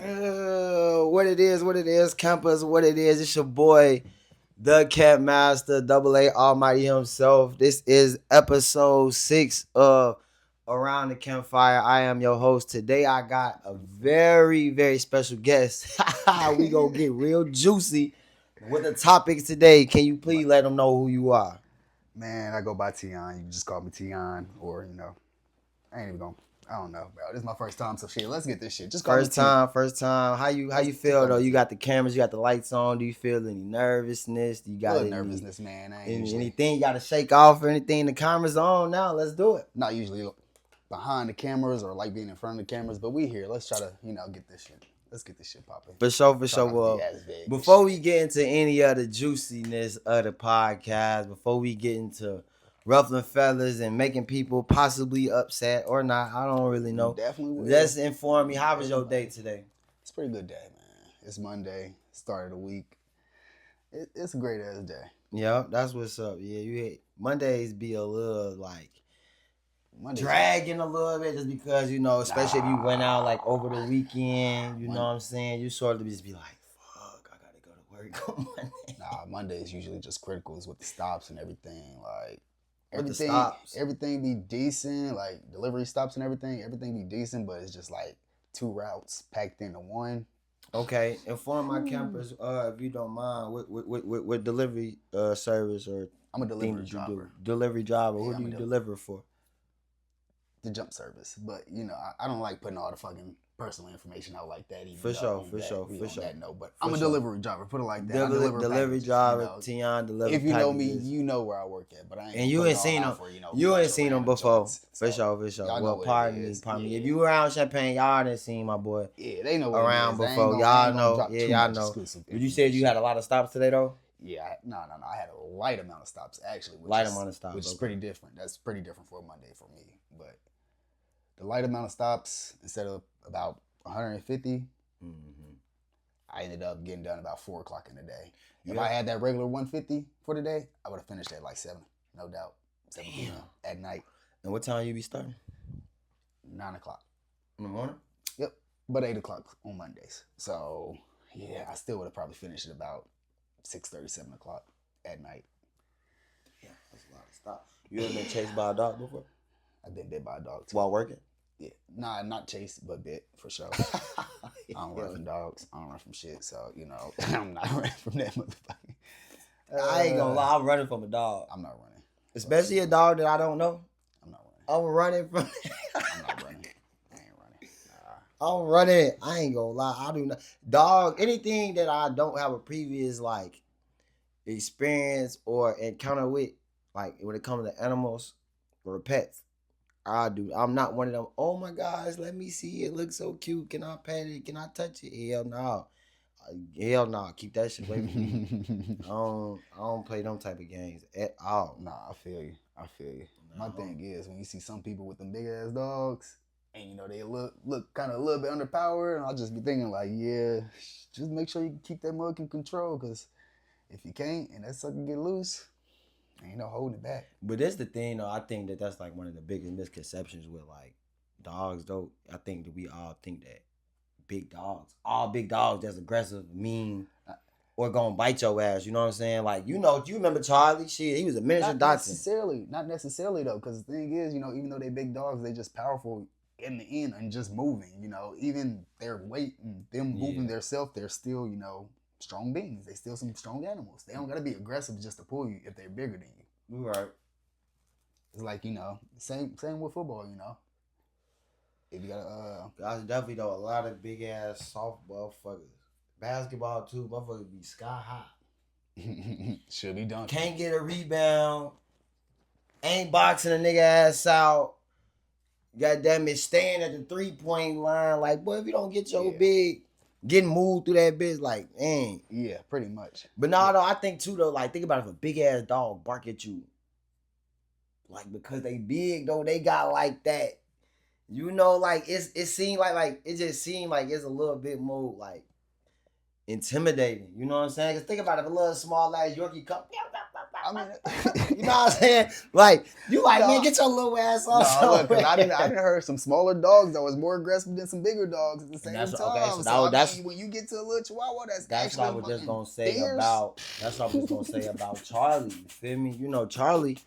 What it is, campers, what it is. It's your boy, the Cat Master, Double A Almighty himself. This is episode 6 of Around the Campfire. I am your host. Today I got a very, very special guest. We gonna get real juicy with the topics today. Can you please let them know who you are? Man, I go by Tion. You can just call me Tion, or I ain't even gonna. I don't know, bro. This is my first time, so shit. Let's get this shit. Just call First me time, first time. How you feel call though? me You T. got the cameras, you got the lights on. Do you feel any nervousness? Do you A got little any nervousness, man. I ain't usually anything you got to shake off or anything? The camera's on now. Let's do it. not usually behind the cameras or like being in front of the cameras, but we here. Let's try to get this shit. Let's get this shit popping. For sure, for Try sure. not to be Well, as big. before we get into any of the juiciness of the podcast, before we get into ruffling feathers and making people possibly upset or not, I don't really know. Definitely will. Let's inform me. How was your day today? It's a pretty good day, man. It's Monday, start of the week. It's a great ass day. Yeah, that's what's up. Yeah, Mondays be a little like Monday's dragging a little bit just because, especially if you went out like over the weekend, you know what I'm saying? You sort of just be like, fuck, I gotta go to work on Monday. Monday is usually just criticals with the stops and everything. Like With the stops. everything be decent, like delivery stops and everything be decent, but it's just like 2 routes packed into one. Okay, inform my campers, if you don't mind, what delivery service or I'm a thing delivery that you do? driver. Delivery driver. Who Yeah, do I'm you a deliver for? The jump service, but I don't like putting all the fucking personal information out like that. Even For sure. That note, but I'm a delivery driver. Put it like that. I Delivery packages, driver, Tion delivery. If you know me, packages. you know where I work at. But I ain't. And you put it ain't all seen out them. for, You ain't seen them random before. joints. For So, sure. y'all know Well, what it pardon is. me. Yeah. If you around Champagne, y'all done seen my boy Yeah, they know what around it is. before. Y'all know. Yeah, y'all know. But you said you had a lot of stops today, though? Yeah, no. I had a light amount of stops actually. Amount of stops, which is pretty different. That's pretty different for a Monday for me. But the light amount of stops, instead of about 150, I ended up getting done about 4 o'clock in the day. If I had that regular 150 for the day, I would have finished at like 7, no doubt. 7 p.m. at night. And what time you be starting? 9 o'clock. In the morning? Yep. But 8 o'clock on Mondays. So, yeah, I still would have probably finished at about 6:30, 7 o'clock at night. Yeah, that's a lot of stops. You ever been chased by a dog before? I've been bit by a dog too. While working? Yeah. Nah, not chased, but bit, for sure. I don't run from dogs. I don't run from shit. So, I'm not running from that motherfucker. I ain't gonna lie, I'm running from a dog. I'm not running. Especially a dog that I don't know. I'm not running. I'm running from I'm not running. I ain't running. I'm running. I ain't gonna lie. I do not. Dog, anything that I don't have a previous like experience or encounter with, like when it comes to animals or pets, I do. I'm not one of them. Oh my gosh, let me see. It looks so cute. Can I pet it? Can I touch it? Hell no. Hell no. Keep that shit away from me. I don't play them type of games at all. Nah, I feel you. No. My thing is when you see some people with them big ass dogs, and they look kind of a little bit underpowered, and I'll just be thinking like, yeah, just make sure you keep that mug in control, because if you can't and that sucker get loose, ain't no holding it back. But that's the thing, though. I think that's like one of the biggest misconceptions with like dogs, though. I think that we all think that all big dogs that's aggressive, mean, or gonna bite your ass. You know what I'm saying? Like, you remember Charlie? Shit, he was a miniature Dachshund. Not necessarily though, because the thing is, even though they big dogs, they just powerful in the end and just moving. Even their weight and them moving their self, they're still strong beings. They still some strong animals. They don't gotta be aggressive just to pull you if they're bigger than you. Right. It's like same with football. If you gotta Guys, definitely though, a lot of big ass soft motherfuckers. Basketball too, motherfuckers be sky high. should be done. Can't get a rebound. Ain't boxing a nigga ass out. Goddamn it, staying at the 3-point line. Like, boy, if you don't get your big, getting moved through that bitch, like, dang. Yeah, pretty much. But no, though, I think too though, like, think about if a big ass dog bark at you. Like, because they big though, they got like that. Like it seemed like it just seemed like it's a little bit more like intimidating. You know what I'm saying? Because think about it, if a little small ass Yorkie come, I mean, you know what I'm saying? Like, you like, No. man, get your little ass on no, look, because somewhere. I didn't heard some smaller dogs that was more aggressive than some bigger dogs at the same that's time. okay, so So, that's when you get to a little Chihuahua, that's what I actually was just fucking gonna say fierce. about. That's what I was gonna say about Charlie. You feel me? You know, Charlie,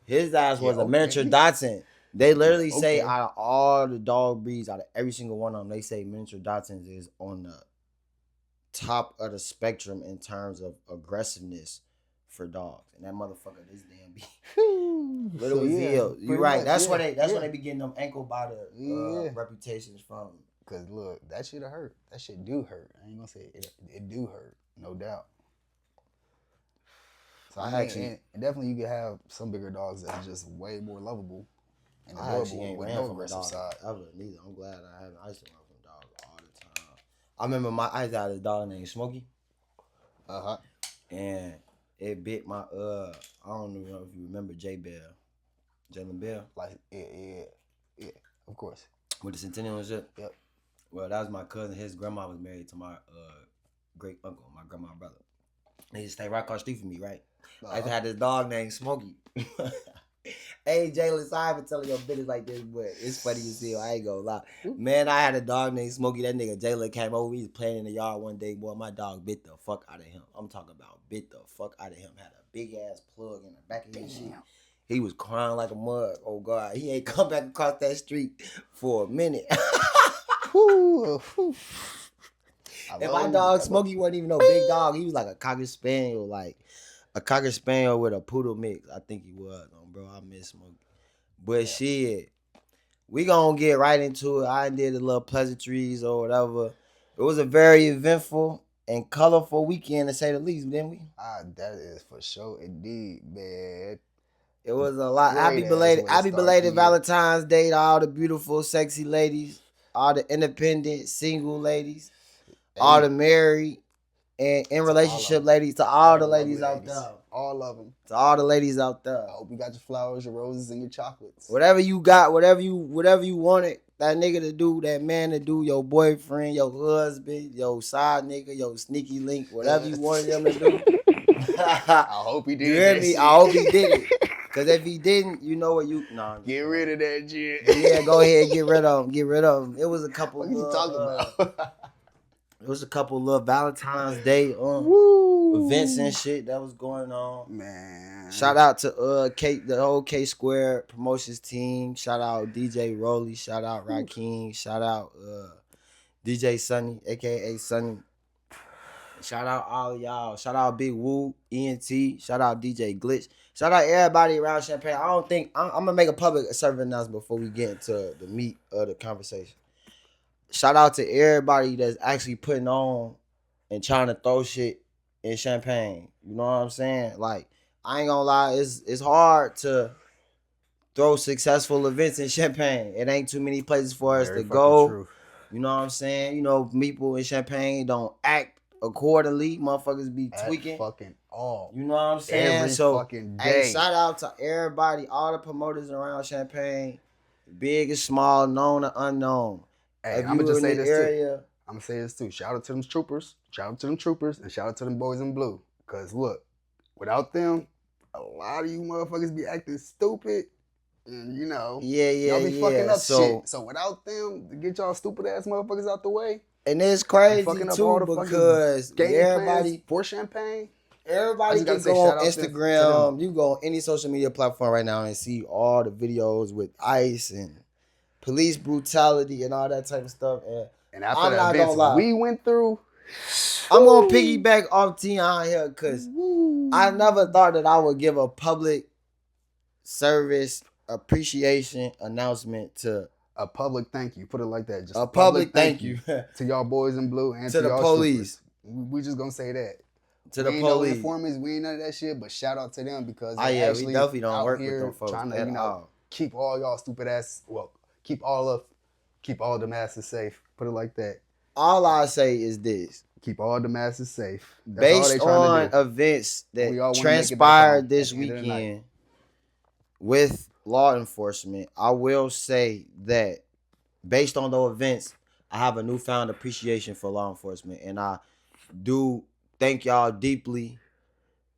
his ass was Yeah, a miniature okay. Dachshund. They literally say Okay. out of all the dog breeds, out of every single one of them, they say miniature Dachshunds is on the top of the spectrum in terms of aggressiveness for dogs. And that motherfucker, this damn beat. Little So, as yeah, hell. You pretty right. much, That's yeah, when they yeah. when they be getting them ankle biter Yeah. reputations from. Cause look, that shit'll hurt. That shit do hurt. I ain't gonna say it do hurt, no doubt. So I mean, actually and definitely you could have some bigger dogs that's just way more lovable and I actually adorable ain't with ran no from a aggressive dog side. ever neither. I'm glad I haven't. I used to run from dogs all the time. I remember I used to have this dog named Smokey, and it bit my I don't know if you remember Jalen Bell, Like yeah, of course. with the Centennial and shit. Yep. Well, that was my cousin. His grandma was married to my great uncle, my grandma's brother. They used to stay right across the street from me, right? I used to have this dog named Smokey. Hey, Jalen, sorry for telling your business like this, but it's funny as hell. I ain't gonna lie. Man, I had a dog named Smokey. That nigga Jalen came over. He was playing in the yard one day. Boy, my dog bit the fuck out of him. I'm talking about bit the fuck out of him. Had a big ass plug in the back of his shit. He was crying like a mug. Oh, God. He ain't come back across that street for a minute. And my dog, Smokey, wasn't even no big dog. He was like a Cocker Spaniel, like a Cocker Spaniel with a Poodle mix. I think he was, bro. I miss Smokey. But shit, we gonna get right into it. I did a little pleasantries or whatever. It was a very eventful and colorful weekend, to say the least, didn't we? That is for sure indeed, man. It was a lot. Happy Belated Valentine's Day to all the beautiful, sexy ladies, all the independent, single ladies, all the married and in relationship ladies, to all the ladies out there. All of them. To all the ladies out there. I hope you got your flowers, your roses, and your chocolates. Whatever you got, whatever you wanted that nigga to do, that man to do, your boyfriend, your husband, your side nigga, your sneaky link, whatever you wanted them to do. I hope he did. You hear me? I hope he did it. Cause if he didn't, you know what you get rid of that shit. Yeah, go ahead and get rid of him. Get rid of him. It was a couple. What you talking about? It was a couple little Valentine's Day events and shit that was going on. Man. Shout out to the whole K Square promotions team. Shout out DJ Rolly. Shout out Rakeem. Shout out DJ Sunny, aka Sunny. Shout out all of y'all. Shout out Big Woo, ENT. Shout out DJ Glitch. Shout out everybody around Champagne. I don't think I'm gonna make a public service announcement before we get into the meat of the conversation. Shout out to everybody that's actually putting on and trying to throw shit in Champagne. You know what I'm saying? Like, I ain't gonna lie, it's hard to throw successful events in Champagne. It ain't too many places for us to go. True. You know what I'm saying? You know, people in Champagne don't act accordingly. Motherfuckers be tweaking. Fucking all. You know what I'm saying? Every fucking day. Hey, shout out to everybody, all the promoters around Champagne, big and small, known and unknown. Hey, I'm gonna just say this too. I'm gonna say this too. Shout out to them troopers. Shout out to them troopers, and shout out to them boys in blue. Cause look, without them, a lot of you motherfuckers be acting stupid. And you know, y'all be fucking up shit. So without them, to get y'all stupid ass motherfuckers out the way. And it's crazy too because everybody for Champagne. Everybody can go on Instagram. You go on any social media platform right now and see all the videos with ICE and police brutality and all that type of stuff. And after the events we went through, I'm gonna piggyback off Tion here because I never thought that I would give a public service appreciation announcement to a public thank you. Put it like that. Just a public thank you to y'all boys in blue and to the y'all police. Troopers. We just gonna say that. To the police. No informants, we ain't none of that shit, but shout out to them because we definitely don't work with them folks trying to, keep all y'all stupid ass, keep all the masses safe. Put it like that. All I say is this. Keep all the masses safe. That's based on events that transpired this weekend with law enforcement, I will say that based on those events, I have a newfound appreciation for law enforcement. And I do thank y'all deeply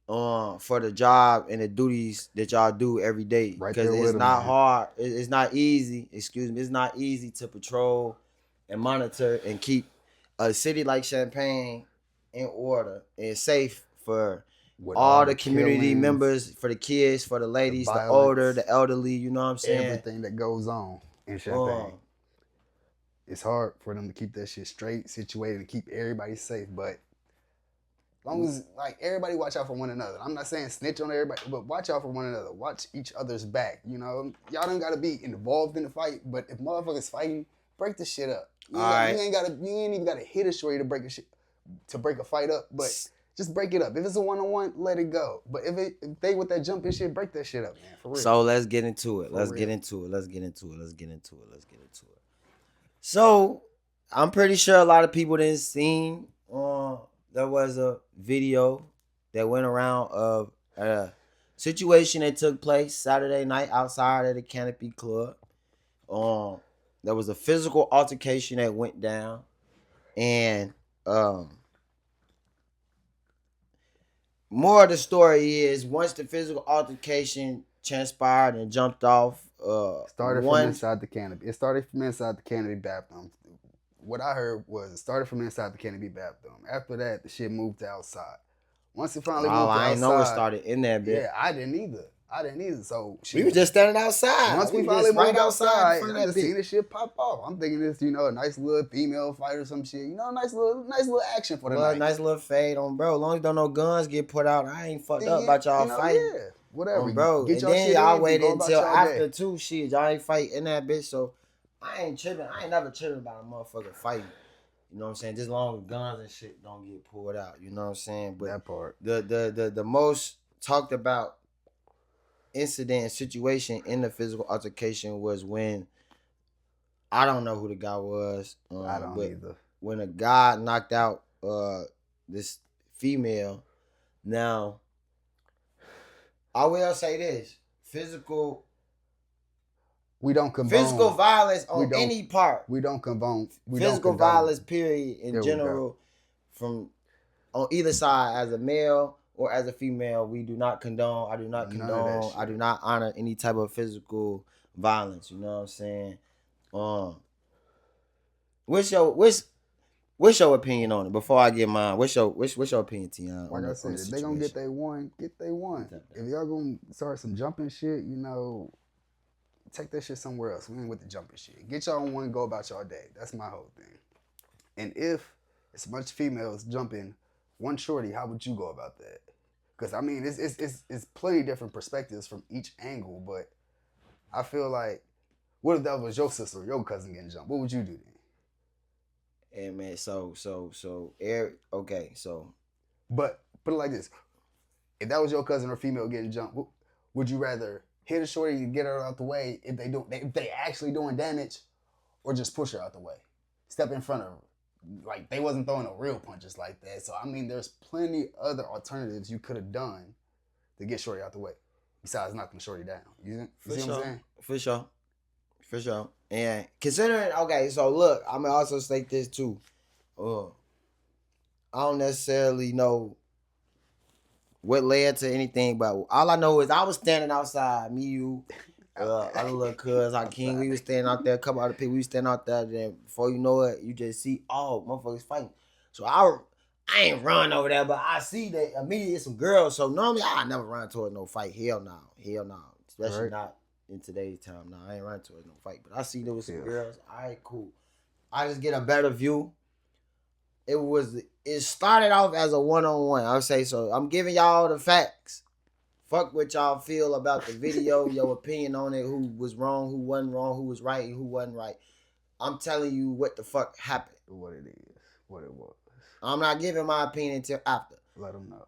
for the job and the duties that y'all do every day, Right because there with it's him, not man. hard. It's not easy. Excuse me. It's not easy to patrol and monitor and keep a city like Champaign in order and safe for With all all the the community killings, members, for the kids, for the the ladies, the older, violence, the elderly. You know what I'm saying? everything that goes on in Um, Champagne. It's hard for them to keep that shit straight, situated, and keep everybody safe. But as long as like everybody watch out for one another. I'm not saying snitch on everybody, but watch out for one another. Watch each other's back. You know, y'all don't gotta be involved in the fight, but if motherfuckers fighting, break the shit up. all right. You ain't even gotta hit a shorty to break a fight up, but just break it up. If it's a 1-on-1, let it go. But if they with that jumping shit, break that shit up, man. For real. So let's get into it. For Let's real. get into it. Let's get into it. Let's get into it. Let's get into it. So I'm pretty sure a lot of people didn't see. There was a video that went around of a situation that took place Saturday night outside of the Canopy Club. There was a physical altercation that went down, and more of the story is once the physical altercation transpired and jumped off, Started from inside the canopy. It started from inside the canopy bathroom. What I heard was it started from inside the canopy bathroom. After that, the shit moved to outside. Once it finally moved to I outside, ain't know it started in there, bitch. Yeah, I didn't either. So We were just standing outside. Once we were finally just moved right outside, in front of I that just bitch. seen this shit pop off. I'm thinking this, a nice little female fight or some shit. Nice little action for the night. Nice little fade on, bro. As long as don't no guns get put out, I ain't fucked up about y'all fighting. Yeah, whatever, Bro. Get and y'all then shit y'all in, waited go about until y'all after day. two shit. Y'all ain't fight in that bitch, so I ain't tripping. I ain't never tripping about a motherfucker fighting. You know what I'm saying? Just long as guns and shit don't get pulled out. You know what I'm saying? But that part. The most talked about incident and situation in the physical altercation was when I don't know who the guy was. I don't either. When a guy knocked out this female. Now, I will say this: we don't condone physical violence on any part. We don't condone Physical violence, period, in general, from on either side, as a male or as a female, we do not condone. I do not condone. I do not honor any type of physical violence. You know what I'm saying? What's your opinion on it? Before I get mine, what's your opinion, Tion? Like I said, if they gonna get they one, get they one. If y'all gonna start some jumping shit, take that shit somewhere else. We ain't with the jumping shit. Get y'all one, go about y'all day. That's my whole thing. And if it's a bunch of females jumping one shorty, how would you go about that? Because I mean, it's plenty different perspectives from each angle. But I feel like, what if that was your sister or your cousin getting jumped? What would you do then? Hey man, Eric, okay, so. But put it like this: if that was your cousin or female getting jumped, would you rather hit a shorty to get her out the way if they actually doing damage, or just push her out the way, step in front of her? Like, they wasn't throwing no real punches like that. So I mean, there's plenty other alternatives you could have done to get shorty out the way besides knocking shorty down. You see what I'm saying? For sure. And considering, okay, so look, I'm gonna also state this too. I don't necessarily know what led to anything, but all I know is I was standing outside, me, you, other little cuz, our king, we was standing out there, a couple other people, we was standing out there, then before you know it, you just see, oh, motherfuckers fighting. So I ain't run over there, but I see that immediately some girls, so normally I never run towards no fight. Hell no. Especially not in today's time. No, I ain't run towards no fight, but I see there was some girls. All right, cool. I just get a better view. It started off as a one-on-one. I'll say so. I'm giving y'all the facts. Fuck what y'all feel about the video, your opinion on it, who was wrong, who wasn't wrong, who was right, who wasn't right. I'm telling you what the fuck happened. What it is, what it was. I'm not giving my opinion until after. Let them know.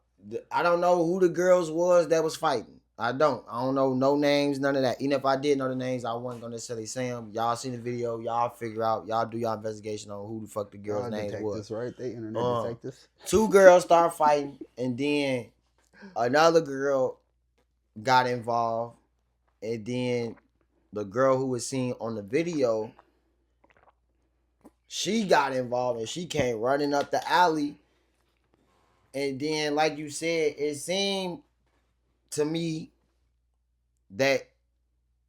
I don't know who the girls was that was fighting. I don't know no names, none of that. Even if I did know the names, I wasn't gonna necessarily say them. Y'all seen the video, y'all figure out, y'all do y'all investigation on who the fuck the girls' names was. Right? They internet detectives. Two girls start fighting, and then another girl got involved, and then the girl who was seen on the video, she got involved, and she came running up the alley And then, like you said, it seemed to me that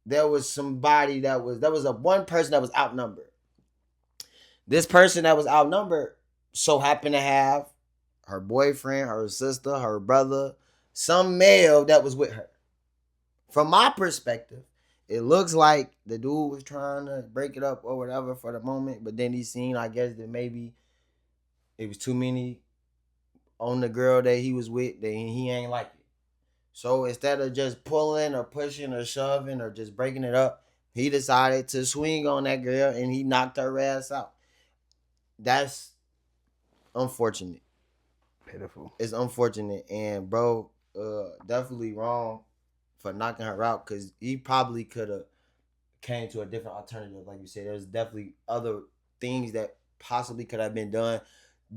there was somebody that was, there was a one person that was outnumbered. This person that was outnumbered so happened to have her boyfriend, her sister, her brother, some male that was with her. From my perspective, it looks like the dude was trying to break it up or whatever for the moment, but then he seen, I guess, that maybe it was too many on the girl that he was with, that he ain't like it. So instead of just pulling or pushing or shoving or just breaking it up, he decided to swing on that girl and he knocked her ass out. That's unfortunate. Pitiful. It's unfortunate, and bro, definitely wrong for knocking her out, because he probably could have came to a different alternative. Like you said, there's definitely other things that possibly could have been done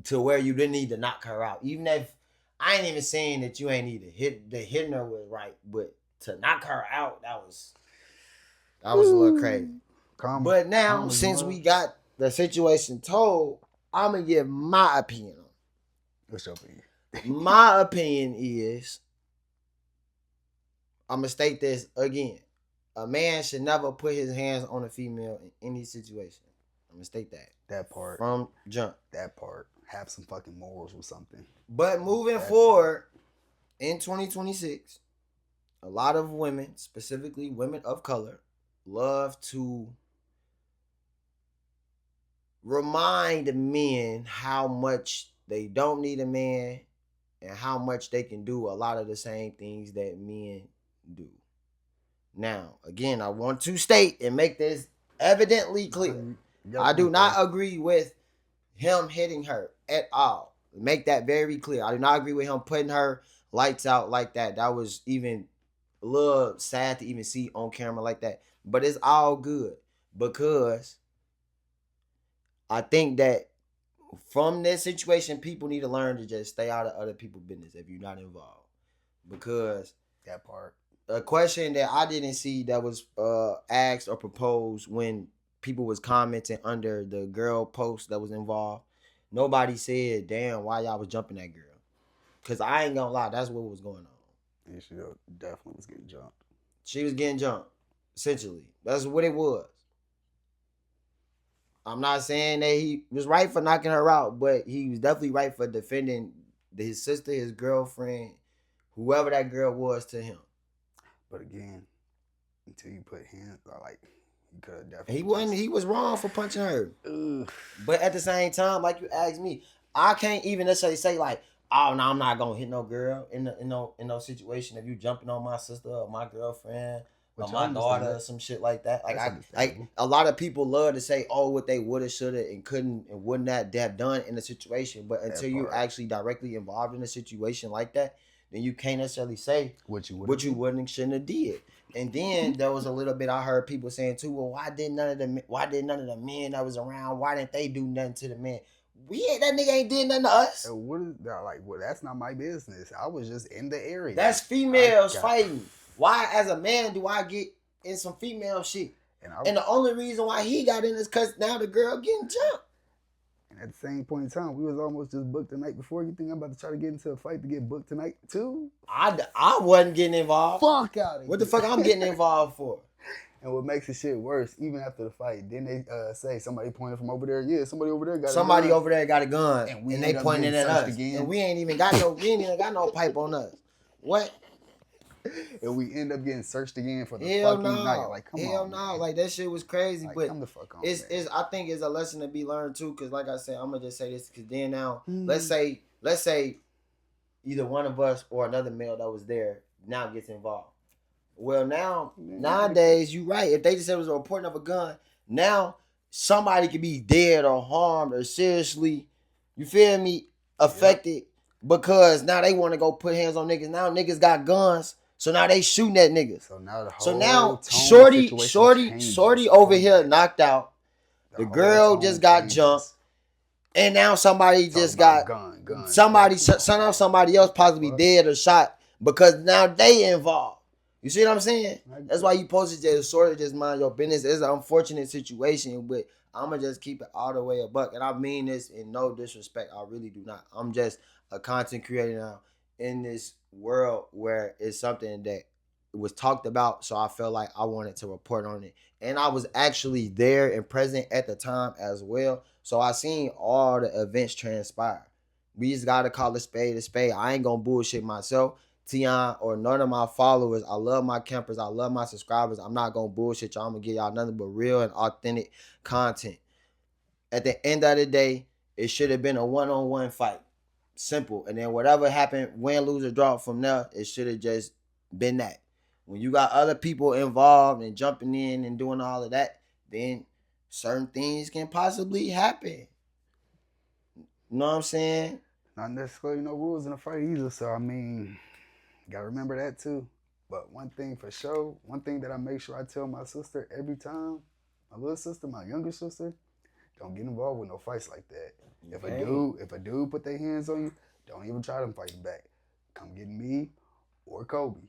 to where you didn't need to knock her out. Even if I ain't even saying that you ain't need to hit, the hitting her was right, but to knock her out, that was a little crazy. But now, since we got the situation told, I'm gonna give my opinion on it. What's your opinion? My opinion is, I'm gonna state this again: a man should never put his hands on a female in any situation. I'm gonna state that. That part. From jump. That part. Have some fucking morals or something. But moving forward, in 2026, a lot of women, specifically women of color, love to remind men how much they don't need a man and how much they can do a lot of the same things that men do. Now, again, I want to state and make this evidently clear. I do not agree with him hitting her at all. Make that very clear. I do not agree with him putting her lights out like that. That was even a little sad to even see on camera like that. But it's all good, because I think that from this situation, people need to learn to just stay out of other people's business if you're not involved. Because that part. A question that I didn't see that was asked or proposed when people was commenting under the girl post that was involved, nobody said, damn, why y'all was jumping that girl. Because I ain't gonna lie, that's what was going on. Yeah, she definitely was getting jumped. She was getting jumped, essentially. That's what it was. I'm not saying that he was right for knocking her out, but he was definitely right for defending his sister, his girlfriend, whoever that girl was to him. But again, until you put hands, like, you could have definitely. He was wrong for punching her. Ugh. But at the same time, like you asked me, I can't even necessarily say like, oh no, I'm not gonna hit no girl in no situation if you jumping on my sister or my girlfriend. Or my daughter or some shit like that. Like a lot of people love to say, oh, what they woulda, shoulda, and couldn't and would not have done in a situation. But until you're actually directly involved in a situation like that, then you can't necessarily say what you wouldn't and shouldn't have did. And then there was a little bit I heard people saying too, well, why did none of the men that was around, why didn't they do nothing to the men? That nigga ain't did nothing to us. What is that? Like, well, that's not my business. I was just in the area. That's females fighting. Why, as a man, do I get in some female shit? And the only reason why he got in is because now the girl getting jumped. And at the same point in time, we was almost just booked the night before. You think I'm about to try to get into a fight to get booked tonight too? I wasn't getting involved. Fuck out of here. What the fuck I'm getting involved for? And what makes the shit worse, even after the fight, then they say somebody pointed from over there. Yeah, somebody over there got a gun. And they pointing at us. Again. And we ain't even got no pipe on us. What? And we end up getting searched again for the fucking night. Like, come on. Hell no. Like, that shit was crazy. Like, but come the fuck on, it's I think it's a lesson to be learned too. Because like I said, I'm gonna just say this. Because then now, let's say either one of us or another male that was there now gets involved. Well, now nowadays, you right. If they just said it was a reporting of a gun, now somebody could be dead or harmed or seriously, you feel me, affected because now they want to go put hands on niggas. Now niggas got guns. So now they shooting at niggas. So now shorty over here knocked out. The girl just got jumped. And now somebody just got somebody else possibly dead or shot because now they involved. You see what I'm saying? That's why you supposed to just sort of just mind your business. It's an unfortunate situation, but I'ma just keep it all the way a buck. And I mean this in no disrespect. I really do not. I'm just a content creator now in this world where it's something that was talked about. So I felt like I wanted to report on it. And I was actually there and present at the time as well. So I seen all the events transpire. We just gotta call a spade a spade. I ain't gonna bullshit myself. TION or none of my followers. I love my campers. I love my subscribers. I'm not gonna bullshit y'all. I'm gonna give y'all nothing but real and authentic content. At the end of the day, it should have been a one-on-one fight. Simple. And then whatever happened, win, lose, or draw from there, it should have just been that. When you got other people involved and jumping in and doing all of that, then certain things can possibly happen. You know what I'm saying? Not necessarily no rules in a fight either. So I mean, you gotta remember that too. But one thing for sure, one thing that I make sure I tell my sister every time, my little sister, my younger sister, don't get involved with no fights like that. If a dude put their hands on you, don't even try to fight back. Come get me or Kobe.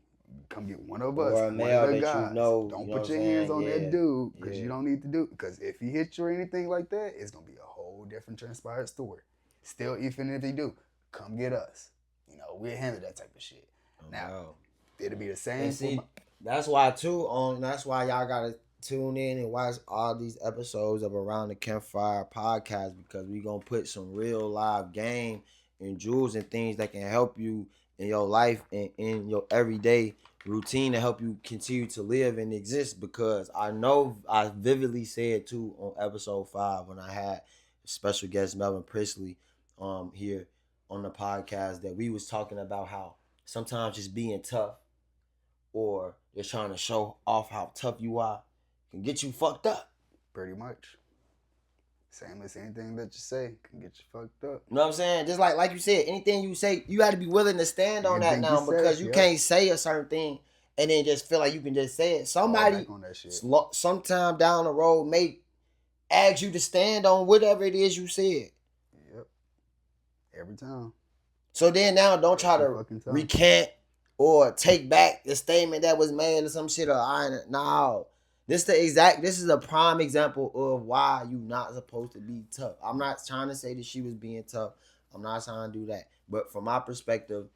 Come get one of us, or a one male of the that guys. you know. Don't you put know your hands on yeah. that dude because you don't need to do it. Because if he hits you or anything like that, it's gonna be a whole different transpired story. Still, even if he do, come get us. You know, we'll handle that type of shit. Now, it'll be the same. See, that's why too. That's why y'all gotta tune in and watch all these episodes of Around the Campfire podcast, because we gonna put some real live game and jewels and things that can help you in your life and in your everyday routine to help you continue to live and exist. Because I know I vividly said too on episode 5 when I had special guest Melvin Priestley here on the podcast that we was talking about how sometimes just being tough or just trying to show off how tough you are can get you fucked up. Pretty much. Same as anything that you say can get you fucked up. You know what I'm saying? Just like you said, anything you say, you got to be willing to stand on that now, because you can't say a certain thing and then just feel like you can just say it. Somebody sometime down the road may ask you to stand on whatever it is you said. Yep. Every time. So then now don't try to recant or take back the statement that was made or some shit. No. This is a prime example of why you not supposed to be tough. I'm not trying to say that she was being tough. I'm not trying to do that. But from my perspective,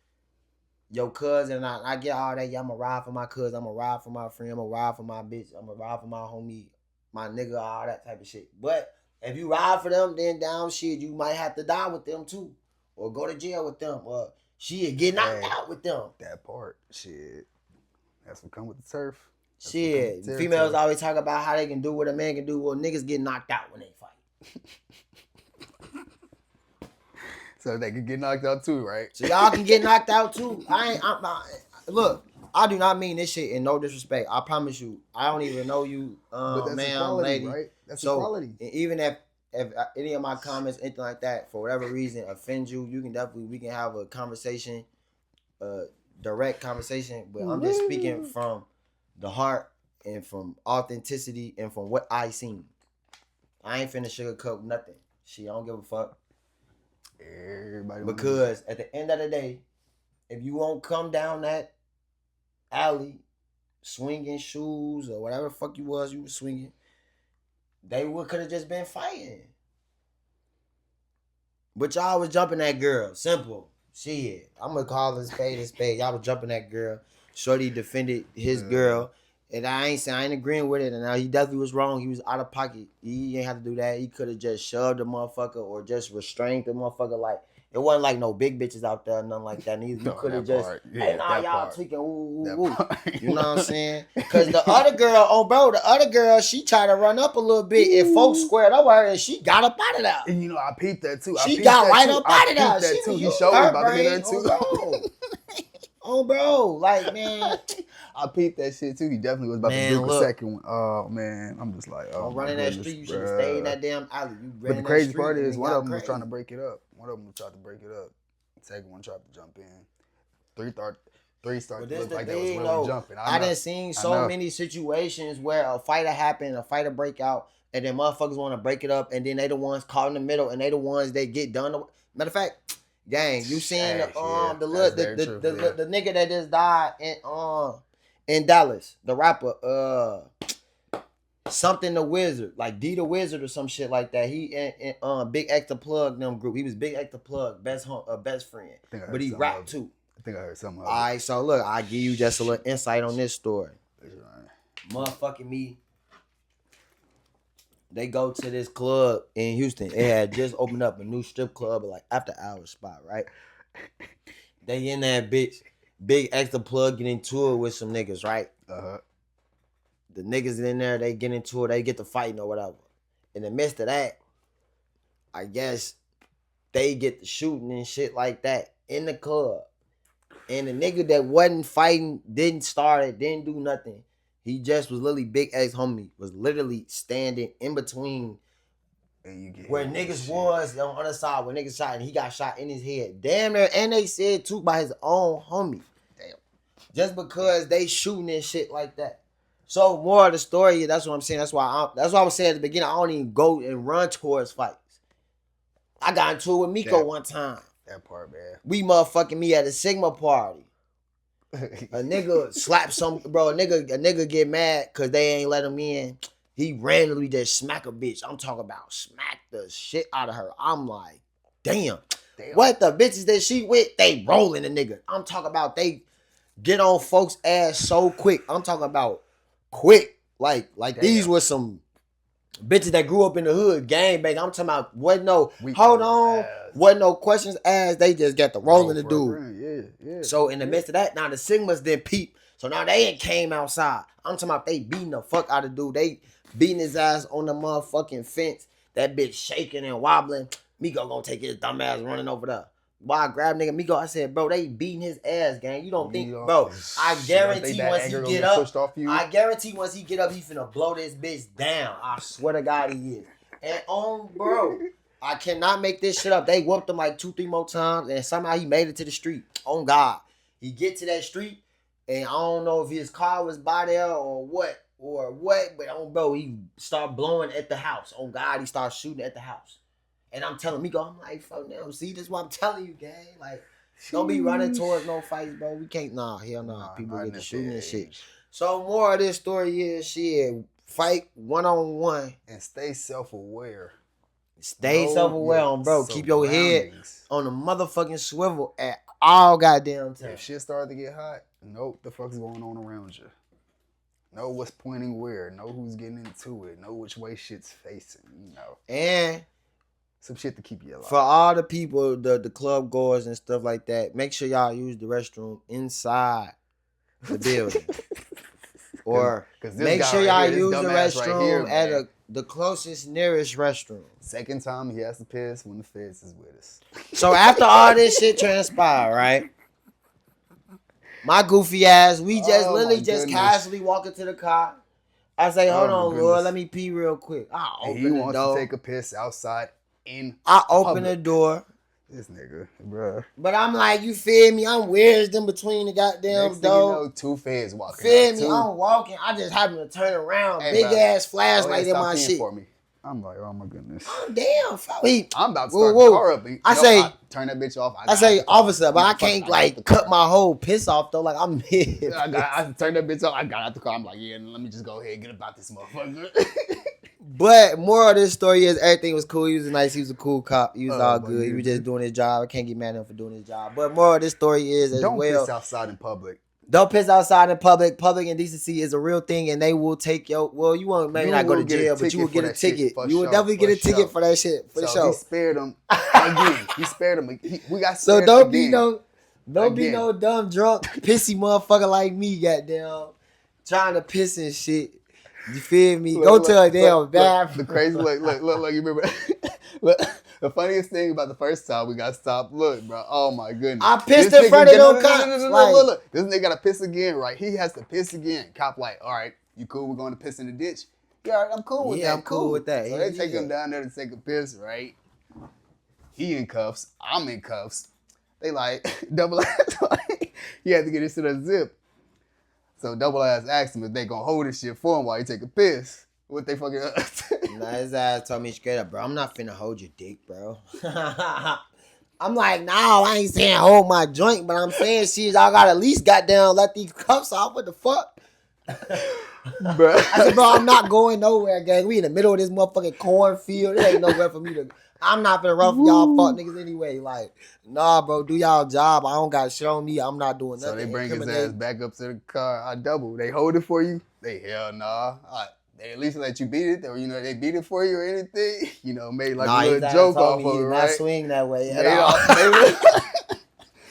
your cousin, I get all that. Yeah, I'm going to ride for my cousin. I'm going to ride for my friend. I'm going to ride for my bitch. I'm going to ride for my homie, my nigga, all that type of shit. But if you ride for them, then down shit, you might have to die with them too. Or go to jail with them. Or shit, get knocked out with them. That part, shit. That's what come with the turf. Shit, females always talk about how they can do what a man can do. Well, niggas get knocked out when they fight. So they can get knocked out too, right? So y'all can get knocked out too. Look, I do not mean this shit in no disrespect. I promise you, I don't even know you, but that's ma'am, equality, lady. Right? That's equality. Even if any of my comments, anything like that, for whatever reason, offend you, we can have a conversation, direct conversation. But I'm just speaking from the heart and from authenticity and from what I seen. I ain't finna sugarcoat nothing. She don't give a fuck. Everybody. Because at the end of the day, if you won't come down that alley swinging shoes or whatever the fuck you was swinging, they could have just been fighting. But y'all was jumping that girl. Simple. Shit. I'm gonna call it a spade. Y'all was jumping that girl. Shorty defended his girl. And I ain't agreeing with it. And now he definitely was wrong. He was out of pocket. He ain't have to do that. He could have just shoved the motherfucker or just restrained the motherfucker. Like, it wasn't like no big bitches out there, nothing like that. Neither. You could have just, hey, nah, y'all tweaking, ooh. You know what I'm saying? Because the other girl, she tried to run up a little bit and folks squared up with her and she got up out of there. And you know, I peeped that too. She got right up out of there. He showed me about to get her too. Oh, bro. Like, man. I peeped that shit too. He definitely was about to do the second one. Oh, man. I'm just like, oh, running that street, you should have stayed in that damn alley. But the crazy part is one of them was trying to break it up. The second one tried to jump in. Three started to look like they was really jumping. I done seen so many situations where a fighter happened, a fighter break out, and then motherfuckers want to break it up, and then they the ones caught in the middle, and they the ones that get done. Matter of fact, gang, you seen the nigga that just died in Dallas, the rapper, something the Wizard, like D the Wizard or some shit like that. He and Big X the Plug them group. He was Big X the Plug, best friend. But he rapped too. I think I heard something. All right, so look, I give you just a little insight on this story. Motherfucking me. They go to this club in Houston. It had just opened up a new strip club, like after hours spot, right? They in that bitch. Big X the Plug get into it with some niggas, right? The niggas in there, they get into it, they get to fighting or whatever. In the midst of that, I guess they get to shooting and shit like that in the club. And the nigga that wasn't fighting, didn't start it, didn't do nothing. He just was literally Big X homie, was literally standing in between where niggas was on the other side, where niggas shot, and he got shot in his head. Damn near, and they said too by his own homie. Damn. Just because they shooting and shit like that. So more of the story, that's what I'm saying. That's why I was saying at the beginning, I don't even go and run towards fights. I got into it with Miko one time. That part, man. We motherfucking me at a Sigma party. A nigga slap some, bro. A nigga get mad because they ain't let him in. He randomly just smack a bitch. I'm talking about smack the shit out of her. I'm like, damn. What the bitches that she with? They rolling the nigga. I'm talking about they get on folks' ass so quick. I'm talking about quick. Like these were some bitches that grew up in the hood, gangbang. I'm talking about wasn't no questions asked. They just got the rolling the dude. Yeah. So in the midst of that, now the Sigmas then peep. So now they ain't came outside. I'm talking about they beating the fuck out of dude. They beating his ass on the motherfucking fence. That bitch shaking and wobbling. Miko gonna take his dumb ass running over there. Why I grabbed nigga Miko? I said, bro, they beating his ass, gang. You don't think, bro? I guarantee once he get up, he finna blow this bitch down. I swear to God he is. And bro, I cannot make this shit up. They whooped him like 2-3 more times, and somehow he made it to the street. On God, he get to that street, and I don't know if his car was by there or what, but bro, he start blowing at the house. On God, he starts shooting at the house. And I'm telling Miko, I'm like, fuck now. See, this is what I'm telling you, gang. Like, don't be running towards no fights, bro. We can't, hell no. People get to shooting and shit. So more of this story is shit. Fight one-on-one. And stay self-aware. Stay self-aware, bro. Keep your head on the motherfucking swivel at all goddamn time. If shit started to get hot, know what the fuck's going on around you. Know what's pointing where. Know who's getting into it. Know which way shit's facing, And some shit to keep you alive. For all the people, the club goers and stuff like that, make sure y'all use the restroom inside the building. Or make sure y'all use the restroom at the closest, nearest restroom. Second time he has to piss when the feds is with us. So after all this shit transpired, right? My goofy ass, we just casually walk into the car. I say, hold on, Lord, let me pee real quick. I open the door. He wants to take a piss outside. I open the door. This nigga, bruh. But I'm like, you feel me? I'm wedged in between the goddamn door. 2 feds walking. Feel me? I'm walking. I just happen to turn around. Hey, big ass flashlight in my shit. For me. I'm like, oh my goodness. I'm damn. I'm about to start the car up. I turn that bitch off. I say, officer, but I can't like cut my whole piss off though. Like I'm mid. I turn that bitch off. I got out the car. I'm like, yeah, let me just go ahead and get about this motherfucker. But more of this story is everything was cool. He was nice. He was a cool cop. He was all good. He was just doing his job. I can't get mad at him for doing his job. But more of this story is don't piss outside in public. Don't piss outside in public. Public indecency is a real thing, and they will take your. Well, you won't maybe not go to jail, but you will get a ticket. You will definitely get a ticket for that shit for sure. He spared him again. He spared him. We got so don't be no dumb drunk pissy motherfucker like me. Goddamn, trying to piss and shit. You feel me? Go to a damn bathroom. The crazy look. You remember? Look. The funniest thing about the first time we got stopped, look, bro. Oh my goodness. I pissed in front of them cops. Look. This nigga gotta piss again, right? He has to piss again. Cop like, all right, you cool? We're going to piss in the ditch. Yeah, all right, I'm cool with that. I'm cool with that. So they take him down there to take a piss, right? He in cuffs. I'm in cuffs. They like double ass. He had to get into the zip. So double ass asked him if they gonna hold this shit for him while he take a piss. What they fucking Nah, his ass told me straight up, bro, I'm not finna hold your dick, bro. I'm like, no, I ain't saying hold my joint, but I'm saying shit, y'all gotta at least goddamn let these cuffs off. What the fuck? Bro. I said, bro, I'm not going nowhere, gang. We in the middle of this motherfucking cornfield. It ain't nowhere for me to. I'm not finna run for y'all fuck niggas anyway. Like, nah, bro, do y'all job. I don't got shit on me. I'm not doing nothing. So they bring his ass back up to the car. I double. They hold it for you. They hell nah. They at least let you beat it, or they beat it for you or anything. Made like a little joke off of it, right? Not swing that way.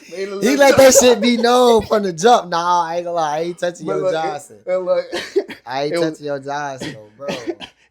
He let that shit be known from the jump. Nah, I ain't gonna lie. I ain't touching your Johnson. I ain't touching your Johnson, though, bro.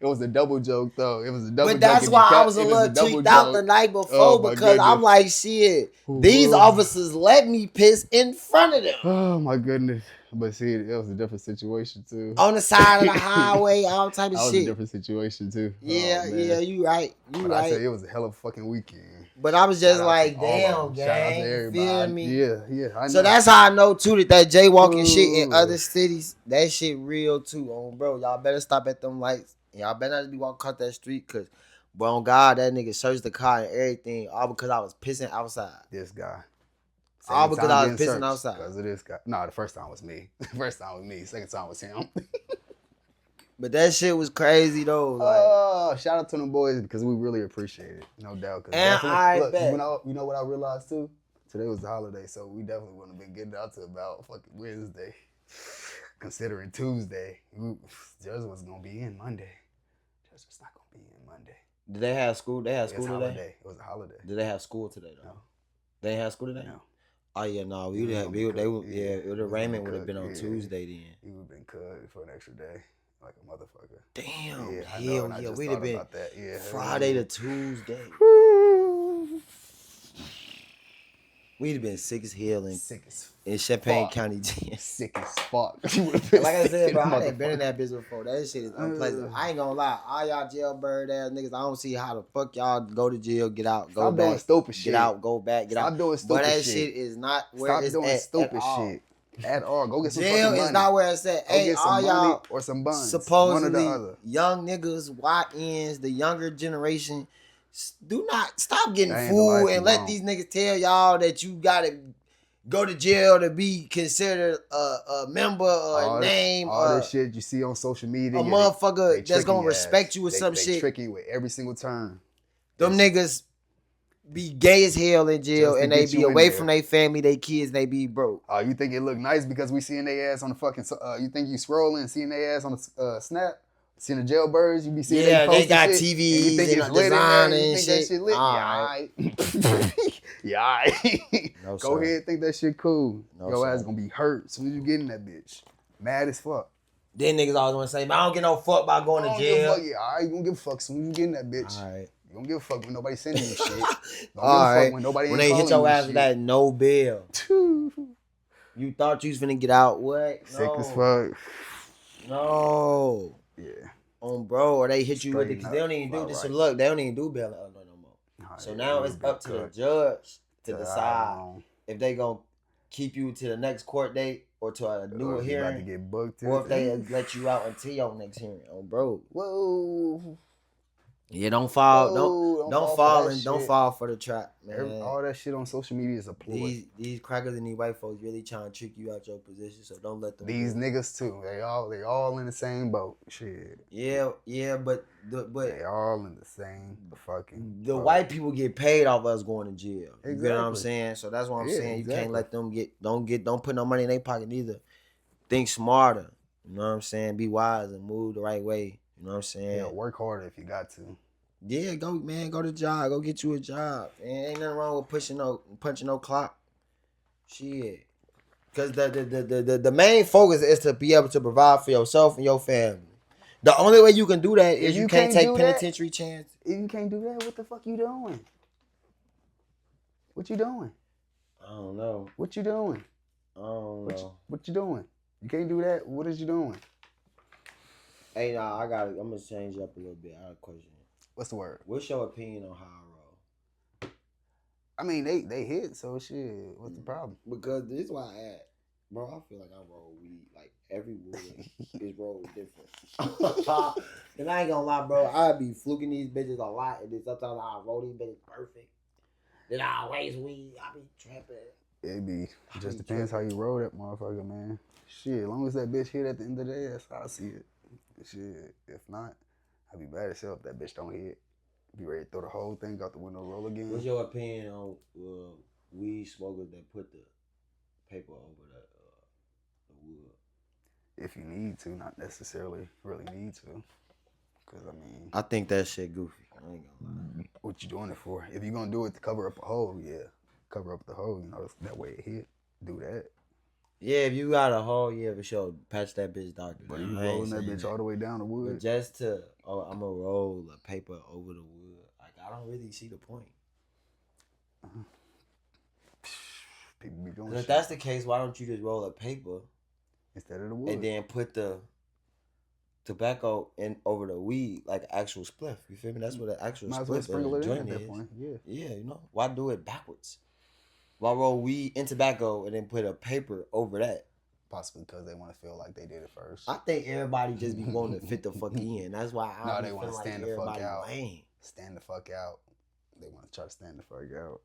It was a double joke, though. It was a double joke. But that's why I was a little tweaked out the night before because I'm like, shit, these officers let me piss in front of them. Oh, my goodness. But see, it was a different situation, too. On the side of the highway, all type of shit. That was a different situation, too. Yeah, you right. I said it was a hell of a fucking weekend. But I was just like, damn, gang. Shout out to everybody. Feel me? Yeah. I know. So that's how I know, too, that jaywalking shit in other cities, that shit real, too. Bro, y'all better stop at them lights. Y'all better not just be walking across that street, because, bro, on God, that nigga searched the car and everything, all because I was pissing outside. This guy. All because I was pissing outside. Because of this guy. No, the first time was me. Second time was him. But that shit was crazy, though. Like, shout out to them boys, because we really appreciate it. No doubt. And I bet. You know what I realized, too? Today was the holiday, so we definitely wouldn't have been getting out to about fucking Wednesday. Considering Tuesday. Judge was going to be in Monday. Judge was not going to be in Monday. Did they have school? They had school today? Holiday. It was a holiday. Did they have school today, though? No. They ain't have school today? No. Oh, yeah, no. The arraignment would have been on Tuesday then. He would have been cut for an extra day. Like a motherfucker. Damn. Hell yeah. We'd have been Friday to Tuesday. We'd have been sick as hell in Champaign County jail. Sick as fuck. Like I said, bro, I ain't been in that bitch before. That shit is unpleasant. I ain't gonna lie. All y'all jailbird ass niggas, I don't see how the fuck y'all go to jail, get out, go Stop back. Doing stupid shit. Get out, go back, get out. Stop doing stupid shit. But that shit is not where it's doing at stupid at all. Shit. At all. Go get some jail fucking money. Is not where it's at. Go get some y'all or some buns. Supposedly, one or the other. Young niggas, YNs, the younger generation, do not stop getting fooled and let these niggas tell y'all that you gotta go to jail to be considered a member or a name. All this shit you see on social media. A motherfucker that's gonna respect you with some shit. They trick you with every single turn. Them niggas be gay as hell in jail and they be away from their family, their kids, and they be broke. Oh, you think it look nice because we seeing their ass on the fucking, you think you scrolling and seeing their ass on the Snap? Seeing the jailbirds, you be seeing they got shit, TVs and you think it's lit in there, and you think that shit lit? Yeah, all right. No, go ahead, think that shit cool. No, your ass gonna be hurt as soon as you get in that bitch. Mad as fuck. Then niggas always want to say, man, I don't get no fuck about going to jail. Yeah, all right, you gonna give a fuck as soon as you get in that bitch. All right. You don't give a fuck when nobody sending you shit. Don't give a fuck when nobody when they hit your ass with that no bail. You thought you was finna get out. What? Sick as fuck. No. Yeah. Bro, or they hit you with it because they don't even do this. So look, they don't even do bail no more. So now it's up to the judge to decide if they gonna keep you to the next court date or to a new hearing, to get booked or if they let you out until your next hearing. Bro. Whoa. Yeah, don't fall for the trap, man. All that shit on social media is a ploy. These crackers and these white folks really trying to trick you out your position, so don't let them. These niggas too. They all in the same boat. Shit. Yeah, but they all in the same fucking. The white people get paid off us going to jail. Exactly. You know what I'm saying? So that's what I'm saying. You can't let them don't put no money in their pocket either. Think smarter. You know what I'm saying? Be wise and move the right way. You know what I'm saying? Yeah, work harder if you got to. Yeah, go to job. Go get you a job. Man, ain't nothing wrong with punching no clock. Shit. Because the main focus is to be able to provide for yourself and your family. The only way you can do that is you can't take penitentiary chances. If you can't do that, what the fuck you doing? What you doing? I don't know. What you doing? I don't know. What you doing? You can't do that. What is you doing? Hey, I'm gonna change it up a little bit. I have a question. What's the word? What's your opinion on how I roll? I mean, they hit, so shit. What's the problem? Because this is why I asked. Bro, I feel like I roll weed. Like, every wood is rolled different. And I ain't gonna lie, bro. I be fluking these bitches a lot. And then sometimes I roll these bitches perfect. Then I waste weed. I be trapping. It just depends how you roll that motherfucker, man. Shit, as long as that bitch hit at the end of the day, that's how I see it. Shit, if not, I'd be bad as hell if that bitch don't hit. Be ready to throw the whole thing out the window, roll again. What's your opinion on weed smokers that put the paper over the wood? If you need to, not necessarily really need to. Because, I think that shit goofy. I ain't gonna lie. What you doing it for? If you're gonna do it to cover up a hole, yeah. Cover up the hole, that way it hit. Do that. Yeah, if you got a hole, yeah, for sure. Patch that bitch darker. But you rolling that bitch all the way down the wood. But just to, I'm gonna roll a paper over the wood. Like, I don't really see the point. People be doing If that's the case, why don't you just roll a paper instead of the wood, and then put the tobacco in over the weed like actual spliff? You feel me? That's what an actual spliff joint is. Point. Yeah, why do it backwards? Why roll weed and tobacco and then put a paper over that? Possibly because they want to feel like they did it first. I think everybody just be wanting to fit the fuck in. That's why they want to stand the fuck out. Stand the fuck out. They want to try to stand the fuck out.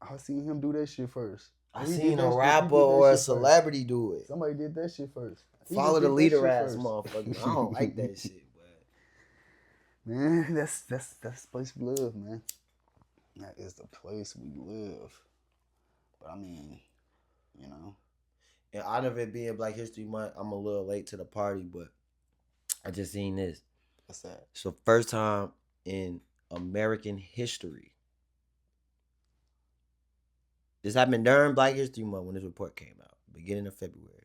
I seen him do that shit first. I seen a rapper or a celebrity do it. Somebody did that shit first. Follow the leader ass motherfucker. I don't like that shit, but man, that's the place we live, man. That is the place we live. But I mean, and out of it being Black History Month, I'm a little late to the party, but I just seen this. What's that? So first time in American history. This happened during Black History Month when this report came out, beginning of February.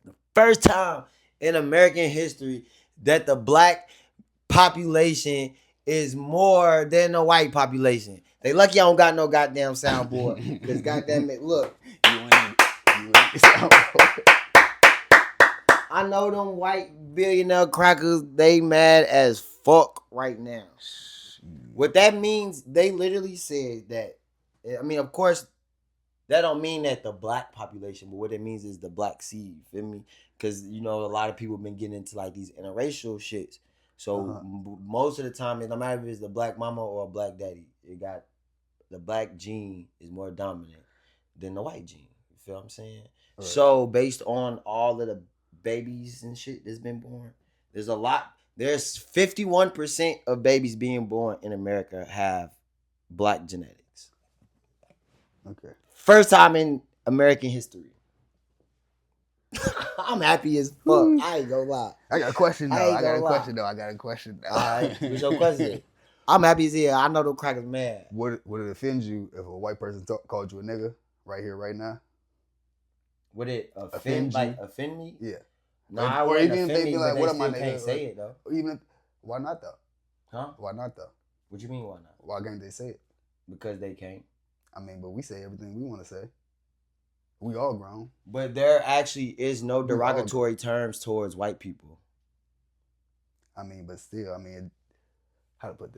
The first time in American history that the black population is more than the white population. They lucky I don't got no goddamn soundboard. Because goddamn it, look. I know them white billionaire crackers, they mad as fuck right now. What that means, they literally said that, of course, that don't mean that the black population, but what it means is the black seed, you feel me? Because, a lot of people have been getting into, like, these interracial shits. So, most of the time, it no matter if it's the black mama or a black daddy, the black gene is more dominant than the white gene. You feel what I'm saying? Right. So, based on all of the babies and shit that's been born, there's 51% of babies being born in America have black genetics. Okay. First time in American history. I'm happy as fuck. I ain't gonna lie. I got a question though. I got a question. All right. What's your question? I'm happy as hell. I know them crackers mad. Would it offend you if a white person called you a nigga right here, right now? Would it offend me? Yeah. No, I wouldn't offend me, like, what am I nigga? Can't say it though. Why not though? Huh? Why not though? What you mean why not? Why can't they say it? Because they can't. But we say everything we want to say. We all grown. But there actually is no derogatory terms towards white people. But still, how to put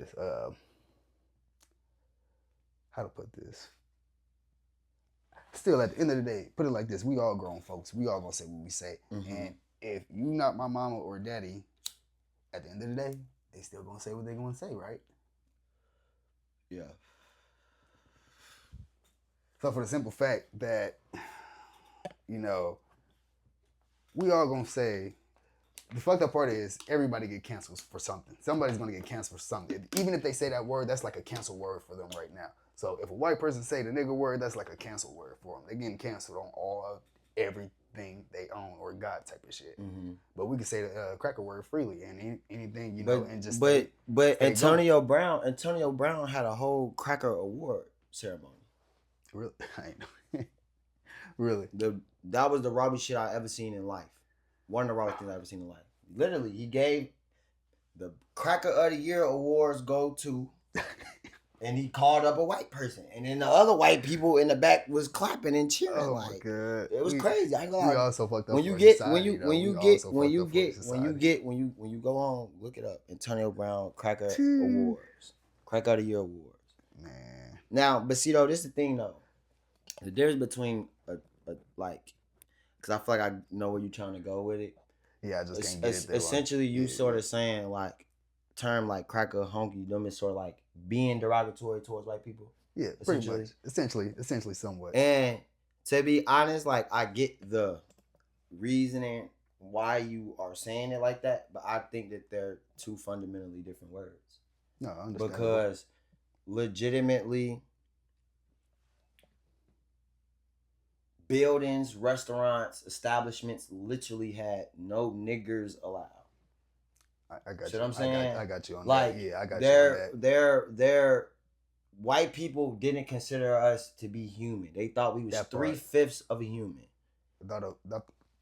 this? Still, at the end of the day, put it like this: we all grown folks. We all gonna say what we say. Mm-hmm. And if you not my mama or daddy, at the end of the day, they still gonna say what they gonna say, right? Yeah. So for the simple fact that, we all gonna say, the fucked up part is everybody get canceled for something. Somebody's gonna get canceled for something. Even if they say that word, that's like a cancel word for them right now. So if a white person say the nigga word, that's like a cancel word for them. They getting canceled on all of everything they own or got type of shit. Mm-hmm. But we can say the cracker word freely and anything, and just. But Antonio Brown had a whole cracker award ceremony. Really? I ain't know. Really? That was the rawest shit I ever seen in life. One of the rawest things I ever seen in life. Literally, he gave the Cracker of the Year awards go to, and he called up a white person, and then the other white people in the back was clapping and cheering. Oh my God. It was crazy. I ain't gonna lie. We also fucked up. When you go on, look it up. Antonio Brown Cracker Awards, Cracker of the Year awards. Man. Now, but see though, this is the thing though. The difference between because I feel like I know where you're trying to go with it. Yeah, I just can't get it. Essentially, you sort of saying like term like cracker, honky, them is sort of like being derogatory towards white people. Yeah, pretty much. Essentially, somewhat. And to be honest, like I get the reasoning why you are saying it like that, but I think that they're two fundamentally different words. No, I understand. Because legitimately, buildings, restaurants, establishments literally had no niggers allowed. I got See you. What I'm saying? I got you on like, that. Yeah, I got you on that. Their white people didn't consider us to be human. They thought we was 3/5 of a human.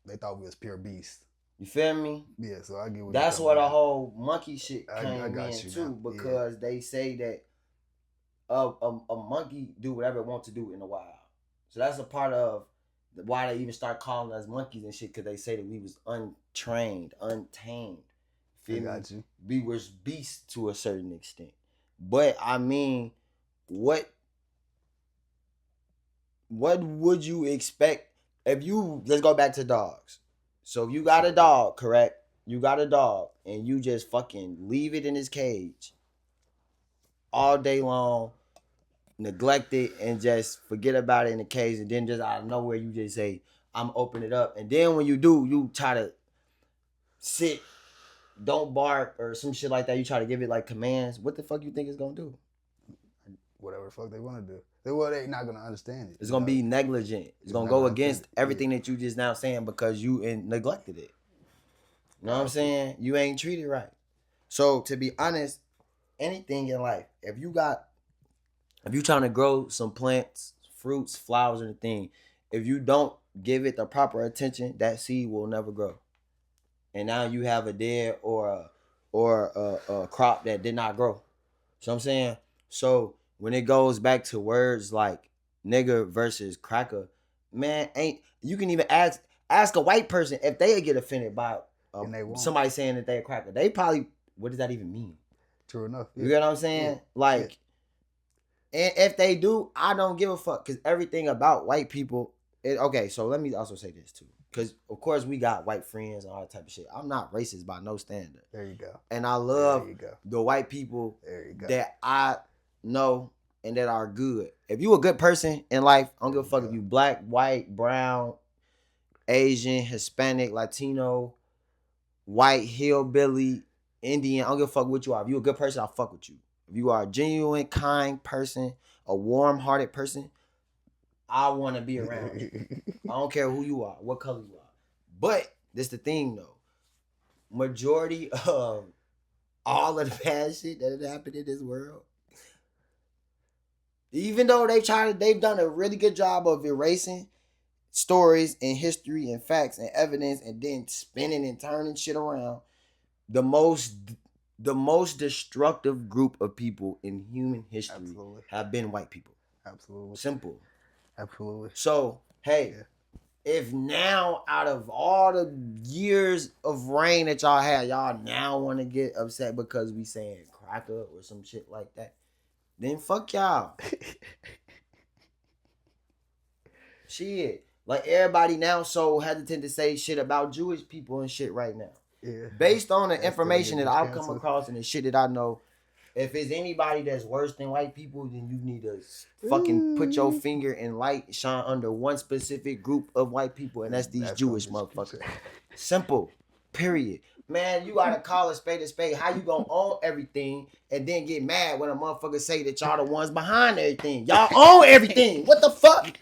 They thought we was pure beast. You feel me? Yeah, so I get what that's where the whole monkey shit came in too, because they say that a monkey do whatever it wants to do in the wild. So that's a part of why they even start calling us monkeys and shit, because they say that we was untrained, untamed. I got you. We was beasts to a certain extent. But I mean, what would you expect if you, let's go back to dogs. So if you got a dog, correct? You got a dog and you just fucking leave it in his cage all day long, neglect it, and just forget about it in the cage, and then just out of nowhere you just say, I'm open it up. And then when you do, you try to sit, don't bark or some shit like that. You try to give it like commands. What the fuck you think it's gonna do? Whatever the fuck they want to do. They're not gonna understand it. It's gonna be negligent. It's gonna go against everything that you just now saying because you neglected it. You know what I'm saying? You ain't treated right. So to be honest, anything in life, if you trying to grow some plants, fruits, flowers, and thing, if you don't give it the proper attention, that seed will never grow. And now you have a dead or a crop that did not grow. So I'm saying, so when it goes back to words like nigger versus cracker, man, you can even ask a white person if they get offended by somebody saying that they a cracker. They probably, what does that even mean? True enough. Yeah. You get what I'm saying? Yeah. And if they do, I don't give a fuck, because everything about white people. Okay, so let me also say this too, because of course we got white friends and all that type of shit. I'm not racist by no standard. There you go. And I love the white people that I know and that are good. If you a good person in life, I don't give a fuck if you black, white, brown, Asian, Hispanic, Latino, white, hillbilly, Indian. I don't give a fuck what you are. If you a good person, I'll fuck with you. If you are a genuine, kind person, a warm-hearted person, I want to be around you. I don't care who you are, what color you are. But this the thing, though. Majority of all of the bad shit that has happened in this world, even though they've done a really good job of erasing stories and history and facts and evidence and then spinning and turning shit around, the most destructive group of people in human history have been white people. Absolutely. Simple. Absolutely. So, hey, if now out of all the years of reign that y'all had, y'all now want to get upset because we saying cracker or some shit like that, then fuck y'all. Shit. Like, everybody now so hesitant to say shit about Jewish people and shit right now. Yeah. Based on the information that I've come across and the shit that I know, if it's anybody that's worse than white people, then you need to fucking put your finger and light shine under one specific group of white people, and that's these Jewish motherfuckers. Simple. Period. Man, you gotta call a spade a spade. How you gonna own everything and then get mad when a motherfucker say that y'all the ones behind everything? Y'all own everything. What the fuck?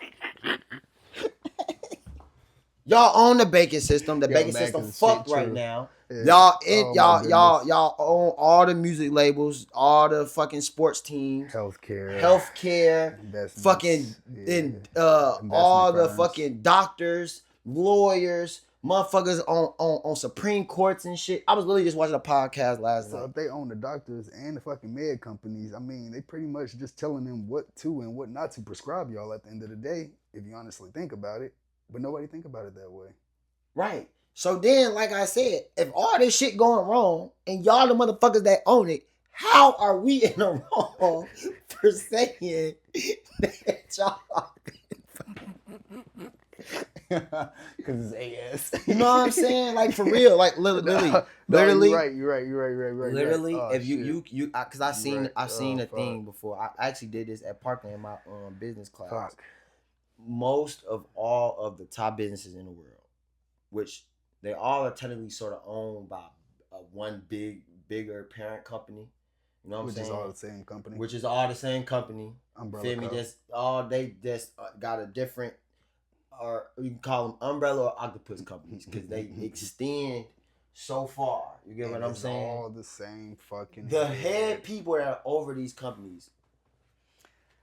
Y'all own the banking system. The banking system fucked right now. Yeah. Y'all own all the music labels, all the fucking sports teams, healthcare, fucking all the fucking doctors, lawyers, motherfuckers on Supreme Courts and shit. I was literally just watching a podcast last night. So if they own the doctors and the fucking med companies, I mean, they pretty much just telling them what to and what not to prescribe y'all at the end of the day, if you honestly think about it. But nobody think about it that way. Right. So then, like I said, if all this shit going wrong and y'all the motherfuckers that own it, how are we in the wrong for saying that y'all Because it's AS. You know what I'm saying? Like for real, like literally, No, literally. you're right. Literally, Oh, if shit. because I seen Right. I've seen Oh, a fuck. thing before. I actually did this at Parkland in my business class. Fuck. Most of all of the top businesses in the world, which they all are technically sort of owned by one bigger parent company. You know what I'm saying? Which is all the same company. Which is all the same company. Umbrella Feel me? Co. Just all they just got a different, or you can call them umbrella or octopus companies because they extend so far. You get what I'm saying? All the same fucking. The head people that are over these companies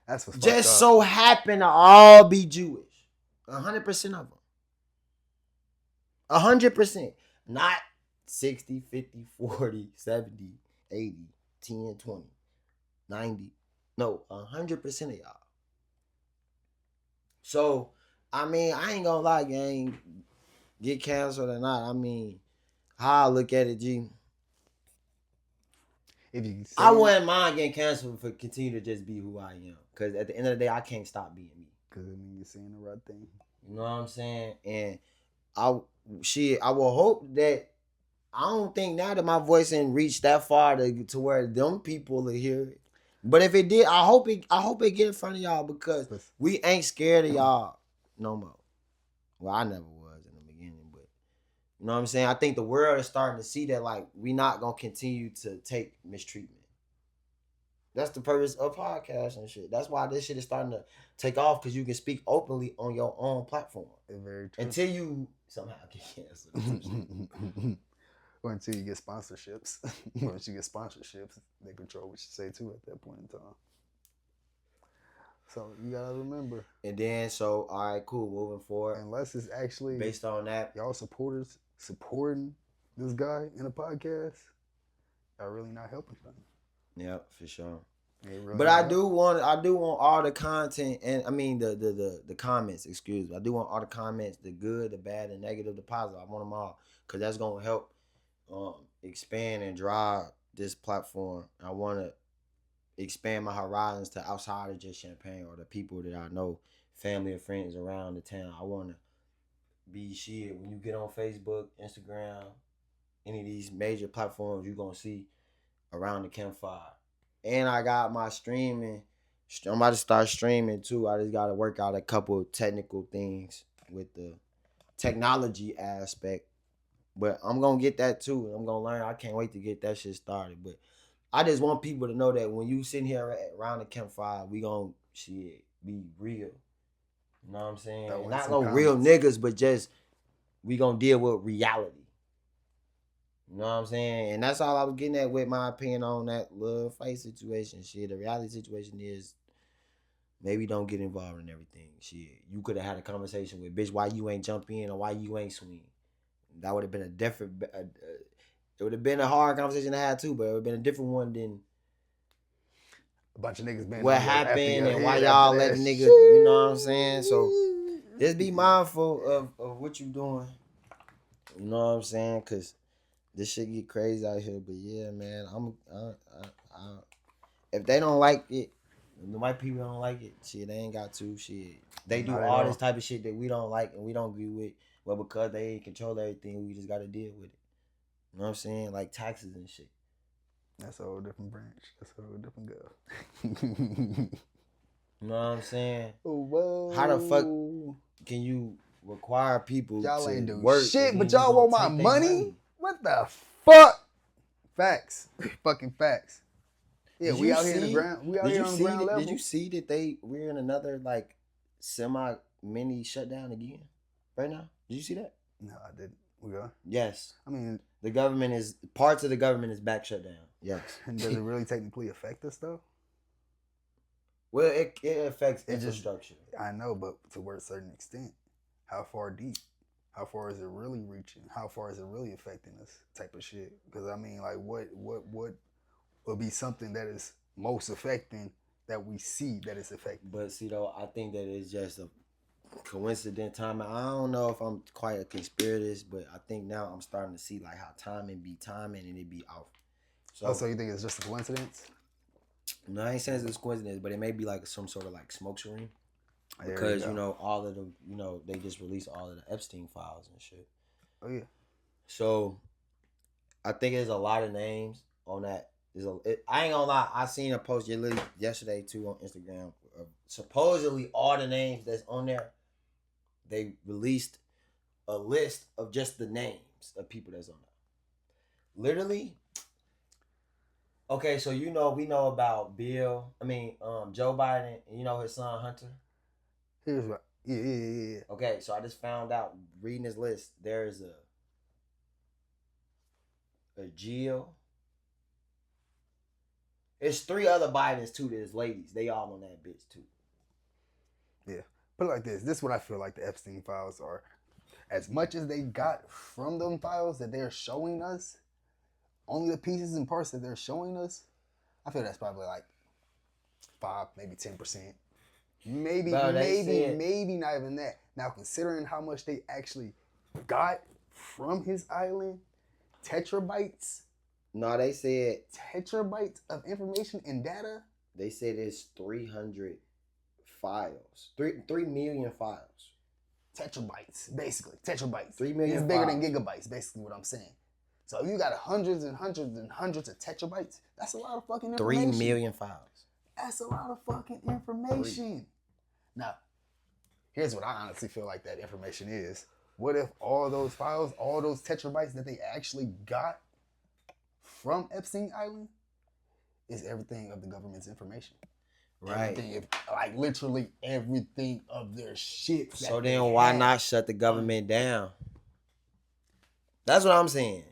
That's what's just fucked up. so happen to all be Jewish. 100% of them. 100%. Not 60, 50, 40, 70, 80, 10, 20, 90. No, 100% of y'all. So, I mean, I ain't gonna lie, gang. Get canceled or not. I mean, how I look at it, G. If you I wouldn't mind getting canceled for continue to just be who I am. Because at the end of the day, I can't stop being me. Because I mean, you're saying the right thing. You know what I'm saying? And I will hope that I don't think now that my voice ain't reached that far to where them people will hear it. But if it did, I hope it get in front of y'all because we ain't scared of y'all no more. Well, I never was in the beginning, but you know what I'm saying? I think the world is starting to see that like we not gonna continue to take mistreatment. That's the purpose of podcasts and shit. That's why this shit is starting to take off because you can speak openly on your own platform. Very true. Until you somehow get canceled. Or until you get sponsorships. Once you get sponsorships, they control what you say too at that point in time. So you gotta remember. And then all right, cool, moving forward. Unless it's actually based on that, y'all supporters supporting this guy in a podcast, y'all really not helping him. Yep, for sure. Really but I do want all the content and I mean the comments. Excuse me. I do want all the comments, the good, the bad, the negative, the positive. I want them all because that's gonna help expand and drive this platform. I want to expand my horizons to outside of just Champaign or the people that I know, family and friends around the town. I want to be shit. When you get on Facebook, Instagram, any of these major platforms, you're gonna see Around the Campfire. And I got my streaming. I'm about to start streaming too. I just got to work out a couple of technical things with the technology aspect. But I'm going to get that too. I'm going to learn. I can't wait to get that shit started. But I just want people to know that when you sitting here Around the Campfire, we going to be real. You know what I'm saying? Not no real niggas, but just we going to deal with reality. You know what I'm saying? And that's all I was getting at with my opinion on that little fight situation. Shit, the reality situation is maybe don't get involved in everything. Shit, you could have had a conversation with bitch why you ain't jump in or why you ain't swing. That would have been a different. It would have been a hard conversation to have too, but it would have been a different one than a bunch of niggas been what happened and why y'all let the niggas. You know what I'm saying? So just be mindful of what you doing. You know what I'm saying? Cause this shit get crazy out here, but yeah, man, if they don't like it, if the white people don't like it, shit, they ain't got to, shit. They do all this type of shit that we don't like and we don't agree with, well, because they control everything, we just gotta deal with it. You know what I'm saying? Like taxes and shit. That's a whole different branch. That's a whole different girl. You know what I'm saying? Whoa. How the fuck can you require people y'all to ain't do work shit, but y'all want my money? What the fuck? Facts. Fucking facts. Yeah, we out here on the ground. We out here on the ground level. Did you see that we're in another like semi mini shutdown again right now? Did you see that? No, I didn't. We are? Yes. I mean, parts of the government is back shut down. Yes. And does it really technically affect us though? Well, it affects infrastructure. I know, but to a certain extent. How far deep? How far is it really reaching? How far is it really affecting us? Type of shit. Because I mean, like, what will be something that is most affecting that we see that is affecting? But see, though, I think that it's just a coincident timing. I don't know if I'm quite a conspiracist, but I think now I'm starting to see like how timing be timing and it be off. So you think it's just a coincidence? No, I ain't saying it's a coincidence, but it may be like some sort of like smoke screen. because all of the they just released all of the Epstein files and shit. Oh yeah. So I think there's a lot of names on that. I ain't gonna lie. I seen a post yesterday too on Instagram. Supposedly all the names that's on there, they released a list of just the names of people that's on there. Literally. Okay, so we know about Joe Biden, and his son Hunter. Here's what. Yeah. Okay, so I just found out reading his list. There's a Jill. There's 3 other Bidens too. There's ladies. They all on that bitch too. Yeah. Put it like this. This is what I feel like the Epstein files are. As much as they got from them files that they're showing us, only the pieces and parts that they're showing us, I feel that's probably like 5, maybe 10%. Maybe not even that. Now, considering how much they actually got from his island, tetrabytes. No, they said tetrabytes of information and data. They said it's 300 files, 3 million files. Tetrabytes, basically tetrabytes. 3 million. It's bigger than gigabytes, basically what I'm saying. So if you got hundreds and hundreds and hundreds of tetrabytes, that's a lot of fucking information. 3 million files. That's a lot of fucking information. Now, here's what I honestly feel like that information is. What if all those files, all those tetrabytes that they actually got from Epstein Island is everything of the government's information? Right. Like literally everything of their shit. So then why not shut the government down? That's what I'm saying.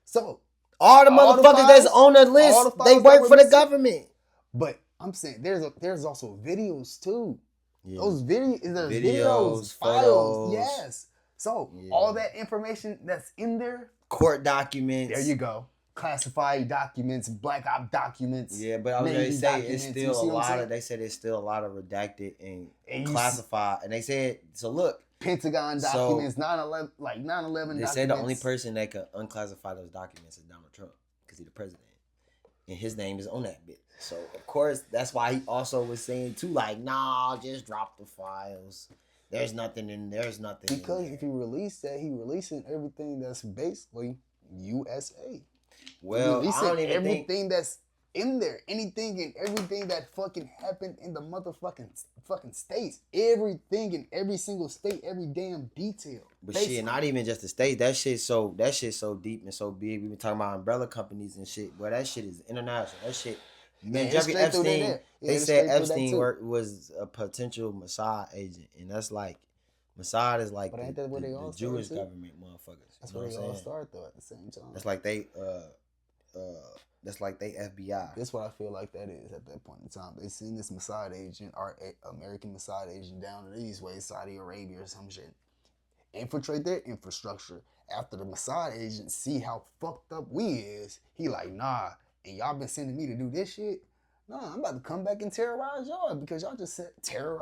So all the motherfuckers that's on the list, they work for the government. But I'm saying there's also videos too. Yeah. Those videos, files, photos. Yes. So all that information that's in there, court documents. There you go. Classified documents, black op documents. Yeah, but I was going to say it's still a lot of. They said it's still a lot of redacted and classified, and they said so. Look, Pentagon documents, 9/11, like 9/11 documents. They said the only person that could unclassify those documents is Donald Trump because he's the president, and his name is on that bit. So of course that's why he also was saying too, like, nah, just drop the files. There's nothing in. There's nothing. Because if he released that, he releasing everything that's basically USA. Well, I don't even everything that's in there, anything and everything that fucking happened in the fucking states, everything in every single state, every damn detail. But basically. Shit, not even just the states. That shit's so deep and so big. We've been talking about umbrella companies and shit. Boy, that shit is international. That shit. Man, Jeffrey Epstein. They said Epstein was a potential Mossad agent, and that's like Mossad is like the Jewish government motherfuckers. That's where they all start though at the same time. That's like they FBI. That's what I feel like that is at that point in time. They send this Mossad agent, our American Mossad agent, down to these ways, Saudi Arabia or some shit, infiltrate their infrastructure. After the Mossad agent see how fucked up we is, he like, nah, and y'all been sending me to do this shit. Nah, I'm about to come back and terrorize y'all because y'all just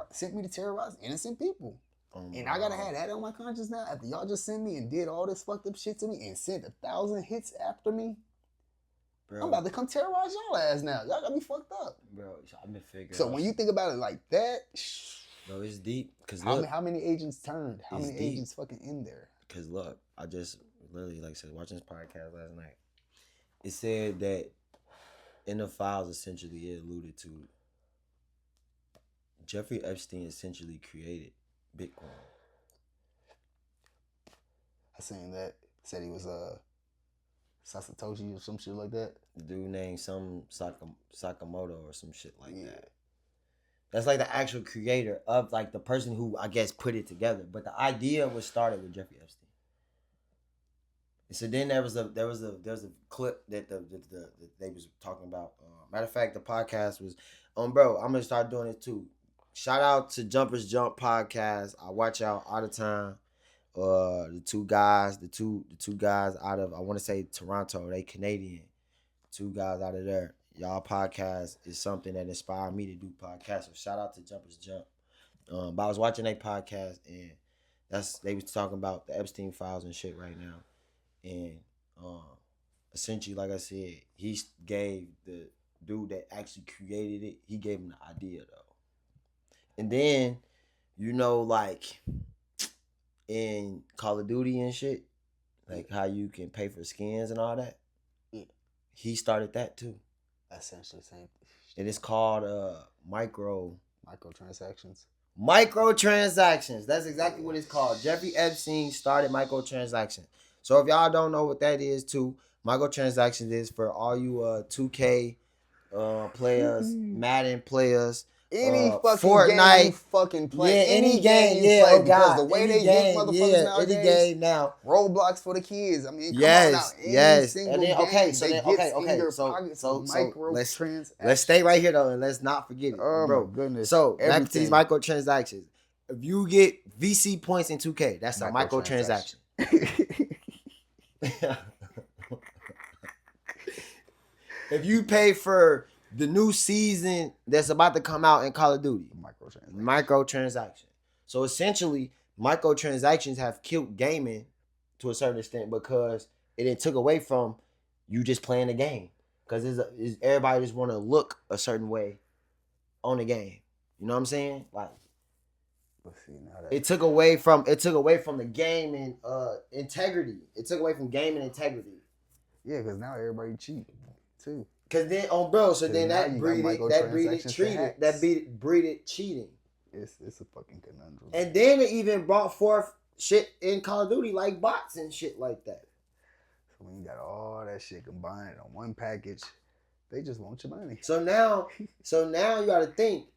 sent me to terrorize innocent people. And I gotta have that on my conscience now after y'all just sent me and did all this fucked up shit to me and sent 1,000 hits after me. Bro. I'm about to come terrorize y'all ass now. Y'all got me fucked up. Bro, I've been figuring So when you think about it like that, bro, it's deep. Cause how many agents turned? How many agents fucking in there? Cause look, I just literally, like I said, watching this podcast last night. It said that in the files, essentially, it alluded to Jeffrey Epstein essentially created Bitcoin. I seen that. Said he was Satoshi or some shit like that. The dude named some Sakamoto or some shit like that. That's like the actual creator of like the person who I guess put it together. But the idea was started with Jeffrey Epstein. And so then there was a clip that they was talking about. Matter of fact, the podcast was bro. I'm gonna start doing it too. Shout out to Jumpers Jump podcast. I watch y'all all the time. The two guys out of, I want to say Toronto, they Canadian. 2 guys out of there. Y'all podcast is something that inspired me to do podcasts. So shout out to Jumpers Jump. But I was watching their podcast and they was talking about the Epstein files and shit right now. And essentially, like I said, he gave the dude that actually created it, he gave him the idea though. And then, like in Call of Duty and shit, like how you can pay for skins and all that. Yeah. He started that too. Essentially same. And it's called microtransactions. Microtransactions. That's exactly what it's called. Jeffrey Epstein started microtransactions. So if y'all don't know what that is too, microtransactions is for all you 2K players, Madden players, Any fucking Fortnite, game you fucking play. Yeah, any game, you play, oh because God, the way any they game, get motherfuckers nowadays. Any game now. Roblox for the kids. I mean, come on now. Any Yes. single And then, game okay, so that then, gets in your so pockets so microtransactions. let's stay right here though, and let's not forget it, Oh bro. my goodness. So back to Everything. these microtransactions. If you get VC points in 2K, that's a microtransaction. If you pay for the new season that's about to come out in Call of Duty, microtransaction. So essentially, microtransactions have killed gaming to a certain extent because it took away from you just playing the game. Because everybody just want to look a certain way on the game. You know what I'm saying? Like, it took away from the game and integrity. It took away from game and integrity. Yeah, because now everybody cheat too. Cause then then that breeded cheating. It's a fucking conundrum. And then it even brought forth shit in Call of Duty like bots and shit like that. So when you got all that shit combined on one package, they just want your money. So now you gotta think,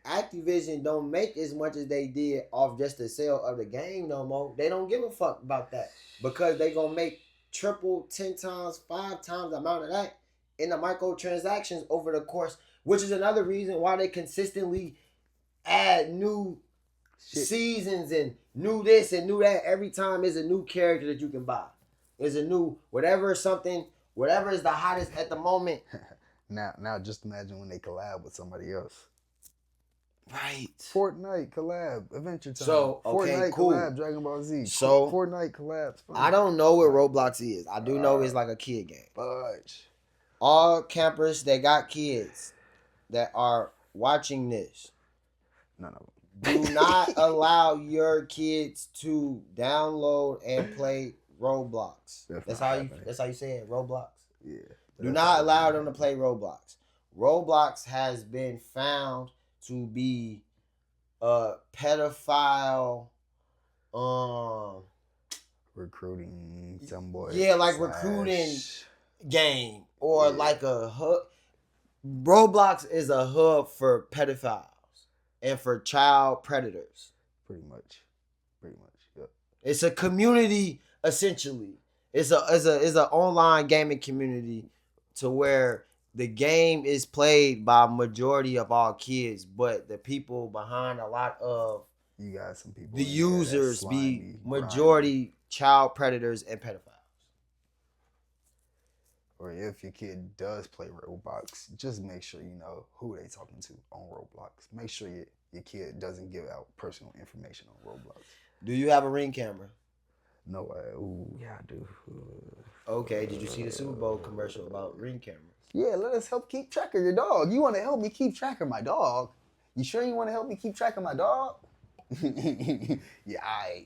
Activision don't make as much as they did off just the sale of the game no more. They don't give a fuck about that because they gonna make triple, 10 times, 5 times the amount of that in the microtransactions over the course, which is another reason why they consistently add new seasons and new this and new that. Every time is a new character that you can buy. There's a new whatever is the hottest at the moment. Now just imagine when they collab with somebody else. Right. Fortnite collab, Adventure Time. So, okay, Fortnite cool. collab, Dragon Ball Z. So, Fortnite collabs. I don't know what Roblox is. I do know it's like a kid game. Fudge. All campers that got kids that are watching this, none of them, do not allow your kids to download and play Roblox. That's how you say it, Roblox. Yeah. Do not allow them to play Roblox. Roblox has been found to be a pedophile recruiting some boy. Yeah, like recruiting game or like a hub. Roblox is a hub for pedophiles and for child predators. Pretty much. Yep. It's a community essentially. It's a online gaming community to where the game is played by majority of all kids, but the people behind a lot of you got some people. The users be majority child predators and pedophiles. Or if your kid does play Roblox, just make sure you know who they talking to on Roblox. Make sure your kid doesn't give out personal information on Roblox. Do you have a Ring camera? No way. Ooh, yeah, I do. Okay, did you see the Super Bowl commercial about Ring cameras? Yeah, let us help keep track of your dog. You want to help me keep track of my dog? You sure you want to help me keep track of my dog? Yeah,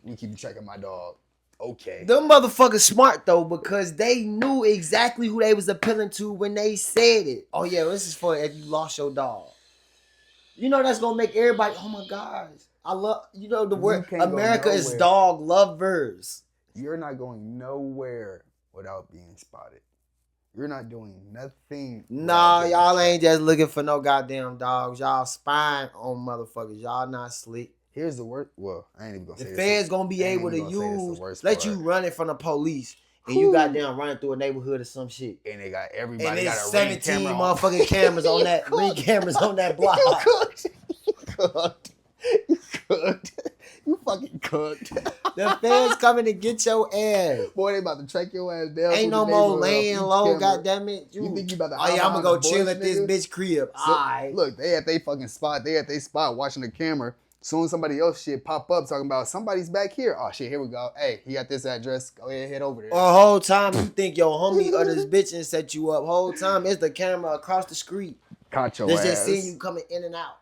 we keep track of my dog. Okay. Them motherfuckers smart though because they knew exactly who they was appealing to when they said it. Oh yeah, this is for if you lost your dog. You know that's gonna make everybody. Oh my gosh, I love the word. America is dog lovers. You're not going nowhere without being spotted. You're not doing nothing. Nah, y'all ain't just looking for no goddamn dogs. Y'all spying on motherfuckers. Y'all not slick. Here's the worst. Well, I ain't even gonna say the feds gonna be able to let you run it from the police, and you goddamn running through a neighborhood or some shit. And they got everybody. And got there's a 17 motherfucking cameras on that Ring cameras on that block. You cooked. You fucking cooked. The feds coming to get your ass. Boy, they about to track your ass down. Ain't no more laying low, goddammit. You think you about to I'm gonna go chill at this bitch crib. So, alright. Look, they at they fucking spot. They at they spot watching the camera. Soon somebody else shit pop up talking about somebody's back here. Oh shit, here we go. Hey, he got this address. Go ahead, head over there. The whole time you think your homie or this bitch and set you up. Whole time it's the camera across the street. Caught your They ass. just seeing you coming in and out.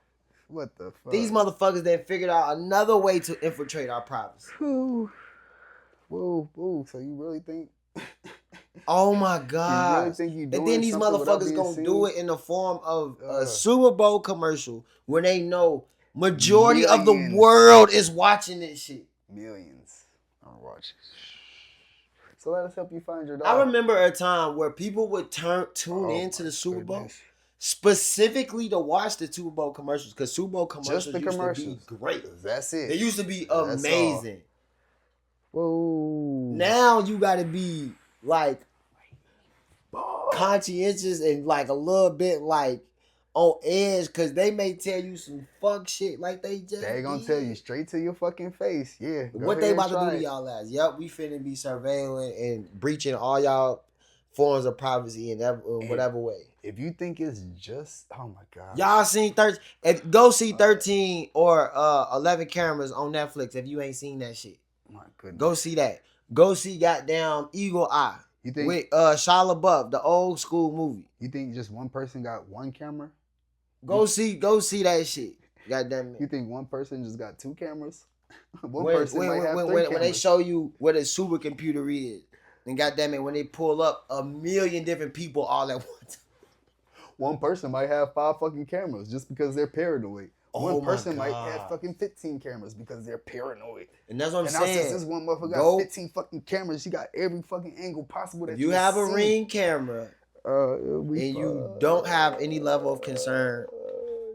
What the fuck? These motherfuckers that figured out another way to infiltrate our privacy. Whoa. So you really think? Oh my You god! really think you doing And then these something without motherfuckers being gonna seen? do it in the form of a Super Bowl commercial when they know majority of the Millions. world is watching this shit. Millions are watching. So let us help you find your dog. I remember a time where people would tune into the Super Bowl specifically to watch the Super Bowl commercials, because Super Bowl commercials Just the used commercials. to be great. That's it. They used to be amazing. Whoa. Now you gotta be like conscientious and like a little bit like on edge, because they may tell you some fuck shit like they just They gonna tell you straight to your fucking face. Yeah. What they about to do to y'all ass? Yep, we finna be surveilling and breaching all y'all forms of privacy in whatever way. If you think it's just, oh my god, y'all seen 13? Go see 13 or 11 cameras on Netflix if you ain't seen that shit. My goodness, go see that. Go see goddamn Eagle Eye. You think with Shia LaBeouf, the old school movie? You think just one person got one camera? Go see that shit. Goddamn it. You think one person just got two cameras? When they show you what a supercomputer is, and goddamn it, when they pull up a million different people all at once. One person might have 5 fucking cameras just because they're paranoid. One person might have fucking 15 cameras because they're paranoid. And that's what I'm saying. Since this one motherfucker got 15 fucking cameras, she got every fucking angle possible that you have a Ring camera and you don't have any level of concern,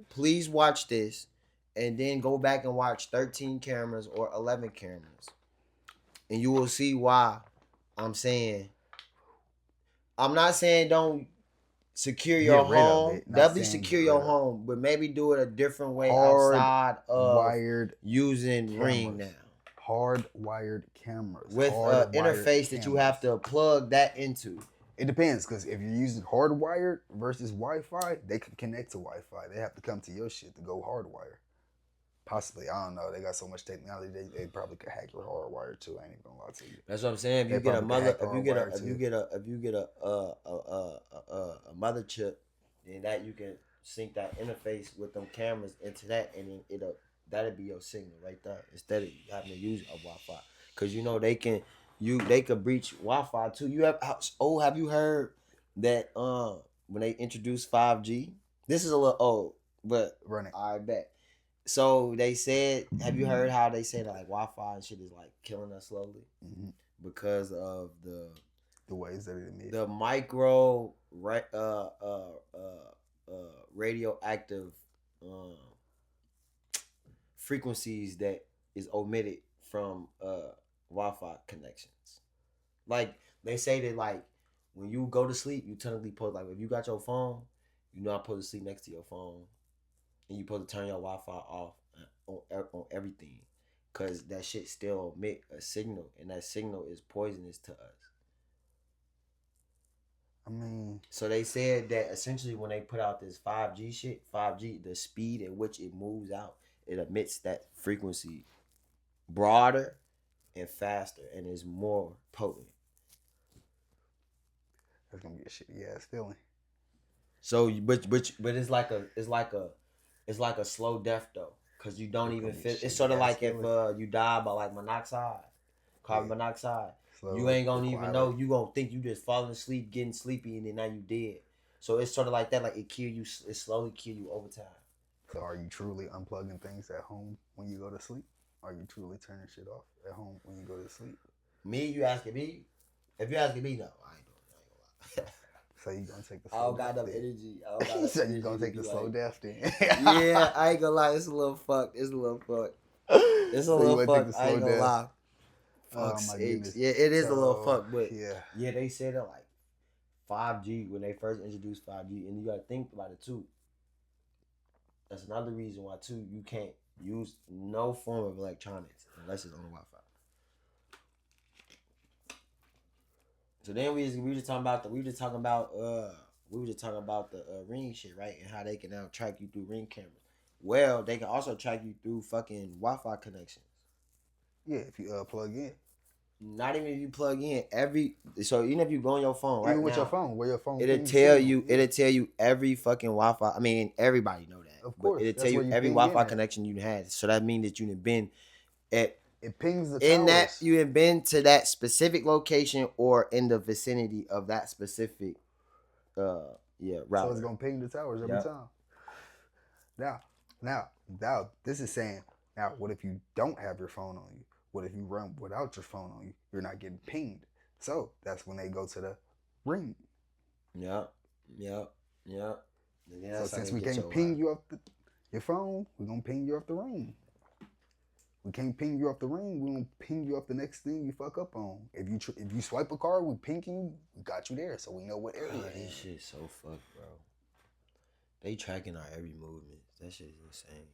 please watch this and then go back and watch 13 cameras or 11 cameras. And you will see why I'm saying. I'm not saying don't secure your home. Definitely secure your home, but maybe do it a different way outside of wired using cameras. Ring now. Hardwired cameras. With an interface that you have to plug that into. It depends, because if you're using hardwired versus Wi-Fi, they can connect to Wi-Fi. They have to come to your shit to go hardwire. Possibly, I don't know. They got so much technology. They probably could hack your hardwire too. I ain't even gonna lie to you. That's what I'm saying. If you get a mother chip, then that you can sync that interface with them cameras into that, and then that'll be your signal right there instead of having to use a Wi-Fi, because you know they can breach Wi-Fi too. Have you heard that when they introduced 5G? This is a little old, but run it. I bet. So they said, have you heard how they say that like Wi-Fi and shit is like killing us slowly because of the ways that it made the micro radioactive frequencies that is omitted from Wi-Fi connections. Like they say that like when you go to sleep, you technically supposed, like if you got your phone, you're not supposed to sleep next to your phone. And you're supposed to turn your Wi-Fi off on everything, because that shit still emit a signal, and that signal is poisonous to us. I mean, so they said that essentially when they put out this 5G shit, 5G, the speed at which it moves out, it emits that frequency broader and faster, and is more potent. That's gonna be a shitty ass feeling. So, but it's like a slow death though, because you don't even feel. It's sort of like if you die by like carbon monoxide. Slowly, you ain't gonna even know. You gonna think you just falling asleep, getting sleepy, and then now you dead. So it's sort of like that. Like it kill you. It slowly kill you over time. So are you truly unplugging things at home when you go to sleep? Are you truly turning shit off at home when you go to sleep? Me? You asking me? If you asking me, no, I ain't gonna lie. So you gonna take the slow death? I don't got enough energy. So you gonna take the slow death then? Yeah, I ain't gonna lie. It's a little fucked. It's a little fucked. I ain't gonna lie. Fuck's sakes. Yeah, it is a little fucked, but yeah, they said that like 5G when they first introduced 5G, and you gotta think about it too. That's another reason why too you can't use no form of electronics unless it's on the Wi-Fi. So then we were just talking about the Ring shit, right? And how they can now track you through Ring cameras. Well, they can also track you through fucking Wi-Fi connections. Yeah, if you plug in. Not even if you plug in so even if you go on your phone right even with now, your phone, where your phone it'll tell you every fucking Wi-Fi. I mean, everybody know that. Of course, it'll that's tell where you you every ping Wi-Fi in at. connection you had. So that means that you have been at It pings the in that towers. you have been to that specific location or in the vicinity of that specific router. So it's gonna ping the towers every time. Now, this is saying, now, what if you don't have your phone on you? What if you run without your phone on you? You're not getting pinged. So that's when they go to the ring. Yep. So since we can't ping you off your phone, we're gonna ping you off the ring. We can't ping you off the ring. We're gonna ping you off the next thing you fuck up on. If you swipe a card, we ping you. We got you there, so we know what area. This shit so fucked, bro. They tracking our every movement. That shit is insane.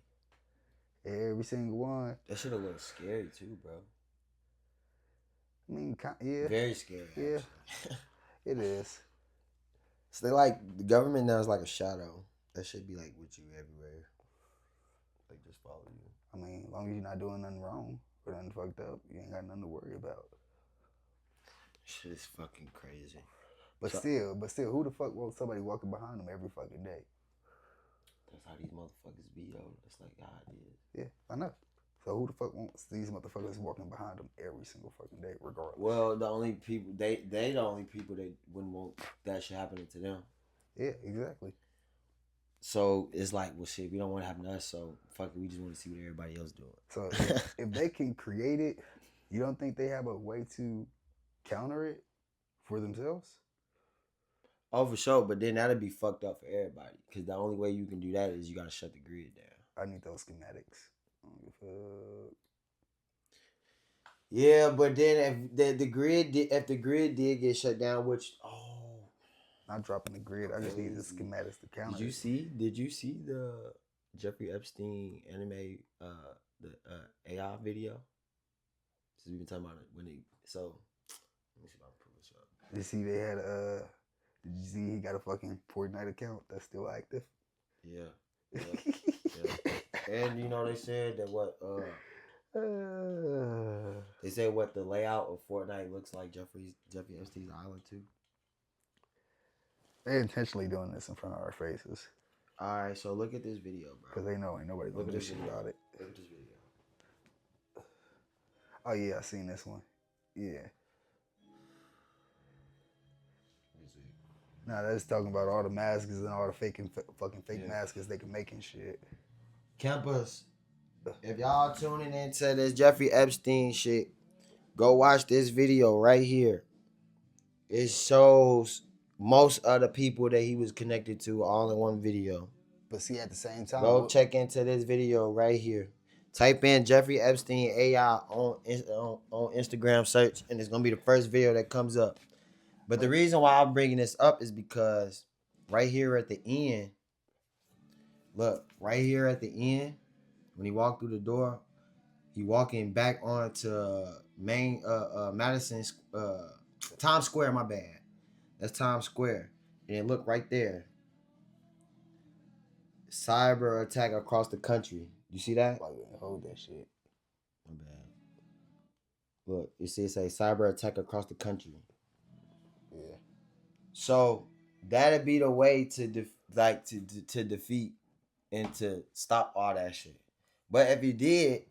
Every single one. That shit a little scary too, bro. I mean, yeah. Very scary. Yeah, it is. So they like the government now is like a shadow. That should be like with you everywhere. Like just follow you. I mean, as long as you're not doing nothing wrong or nothing fucked up, you ain't got nothing to worry about. Shit is fucking crazy. But still, who the fuck wants somebody walking behind them every fucking day? That's how these motherfuckers be, yo. That's like God is. Yeah, I know. So who the fuck wants these motherfuckers walking behind them every single fucking day, regardless? Well, the only people they the only people that wouldn't want that shit happening to them. Yeah, exactly. So it's like, well, shit, we don't want it to happen to us. So fuck it, we just want to see what everybody else doing. So if they can create it, you don't think they have a way to counter it for themselves? Oh, for sure. But then that'd be fucked up for everybody. Because the only way you can do that is you got to shut the grid down. I need those schematics. Yeah, but then if the grid did get shut down, which not dropping the grid, I just need the schematics to counter. Did you see the Jeffrey Epstein anime the AI video? So we've been talking about it when he let me see if I can pull this up. Did you see they had did you see he got a fucking Fortnite account that's still active? Yeah. And you know they said that they say what the layout of Fortnite looks like Jeffrey Epstein's island too. They're intentionally doing this in front of our faces. All right, so look at this video, bro. Because they know ain't nobody gonna do shit about it. Look at this video. Oh yeah, I seen this one. Yeah. Nah, that's talking about all the masks and all the fucking fake masks they can make and shit. Campus, if y'all tuning into this Jeffrey Epstein shit, go watch this video right here. It shows most of the people that he was connected to all in one video. But see, at the same time, go check into this video right here. Type in Jeffrey Epstein AI on Instagram search, and it's gonna be the first video that comes up. But the reason why I'm bringing this up is because right here at the end, look, right here at the end, when he walked through the door, he walking back onto main Madison Times Square, my bad. That's Times Square. And look right there. Cyber attack across the country. You see that? Hold that shit. My bad. Look, you see it say cyber attack across the country. Yeah. So that'd be the way to defeat and to stop all that shit. But if you did,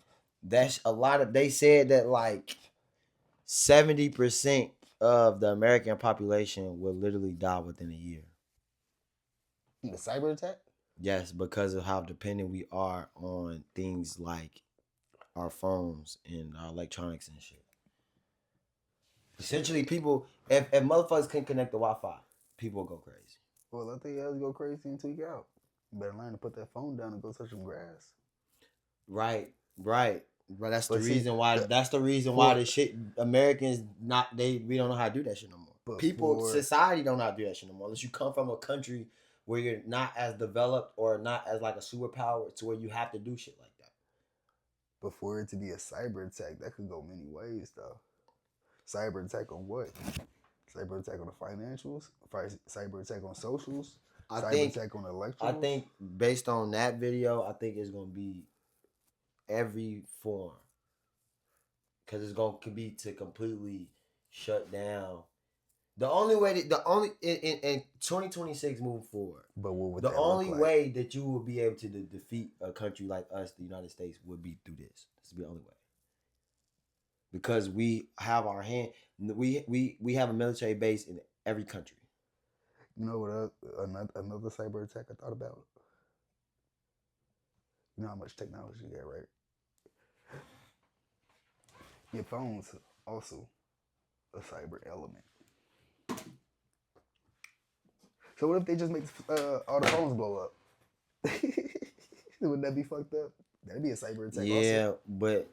that's a lot of. They said that like 70% of the American population will literally die within a year. The cyber attack? Yes, because of how dependent we are on things like our phones and our electronics and shit. Essentially, people, if motherfuckers can connect to Wi-Fi, people will go crazy. Well, let the else go crazy and tweak out. You better learn to put that phone down and go touch some grass. Right. But that's the reason why. That's the reason why the shit Americans we don't know how to do that shit no more. Society don't know how to do that shit no more. Unless you come from a country where you're not as developed or not as like a superpower to where you have to do shit like that. But for it to be a cyber attack, that could go many ways though. Cyber attack on what? Cyber attack on the financials? Cyber attack on socials? Cyber attack on electricals? I think based on that video, I think it's gonna be every form. Cause it's gonna be to completely shut down The only way that in 2026 moving forward, But what would the that only look like? way that you will be able to defeat a country like us, the United States, would be through this. This would be the only way. Because we have our hand, we have a military base in every country. You know what? Another cyber attack I thought about. You know how much technology you got, right? Your phone's also a cyber element. So what if they just make all the phones blow up? Wouldn't that be fucked up? That'd be a cyber attack. Yeah, also. but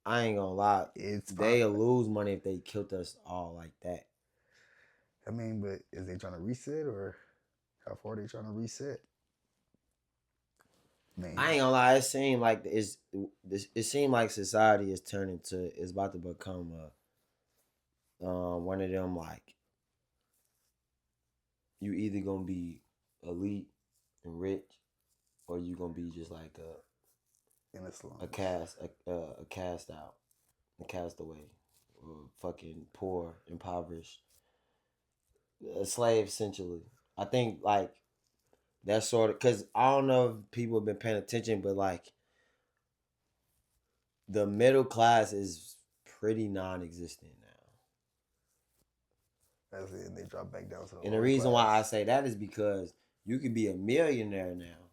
I ain't gonna lie. They'll lose money if they killed us all like that. I mean, but is they trying to reset, or how far are they trying to reset? Man. I ain't gonna lie. It seemed like it seemed like society is turning to, it's about to become one of them, like, you either gonna be elite and rich, or you gonna be just like a cast out, a castaway, or fucking poor, impoverished, a slave essentially. I think like that sort of, because I don't know if people have been paying attention, but like the middle class is pretty non-existent now. That's it. And they drop back down to the And the reason why I say that is because you could be a millionaire now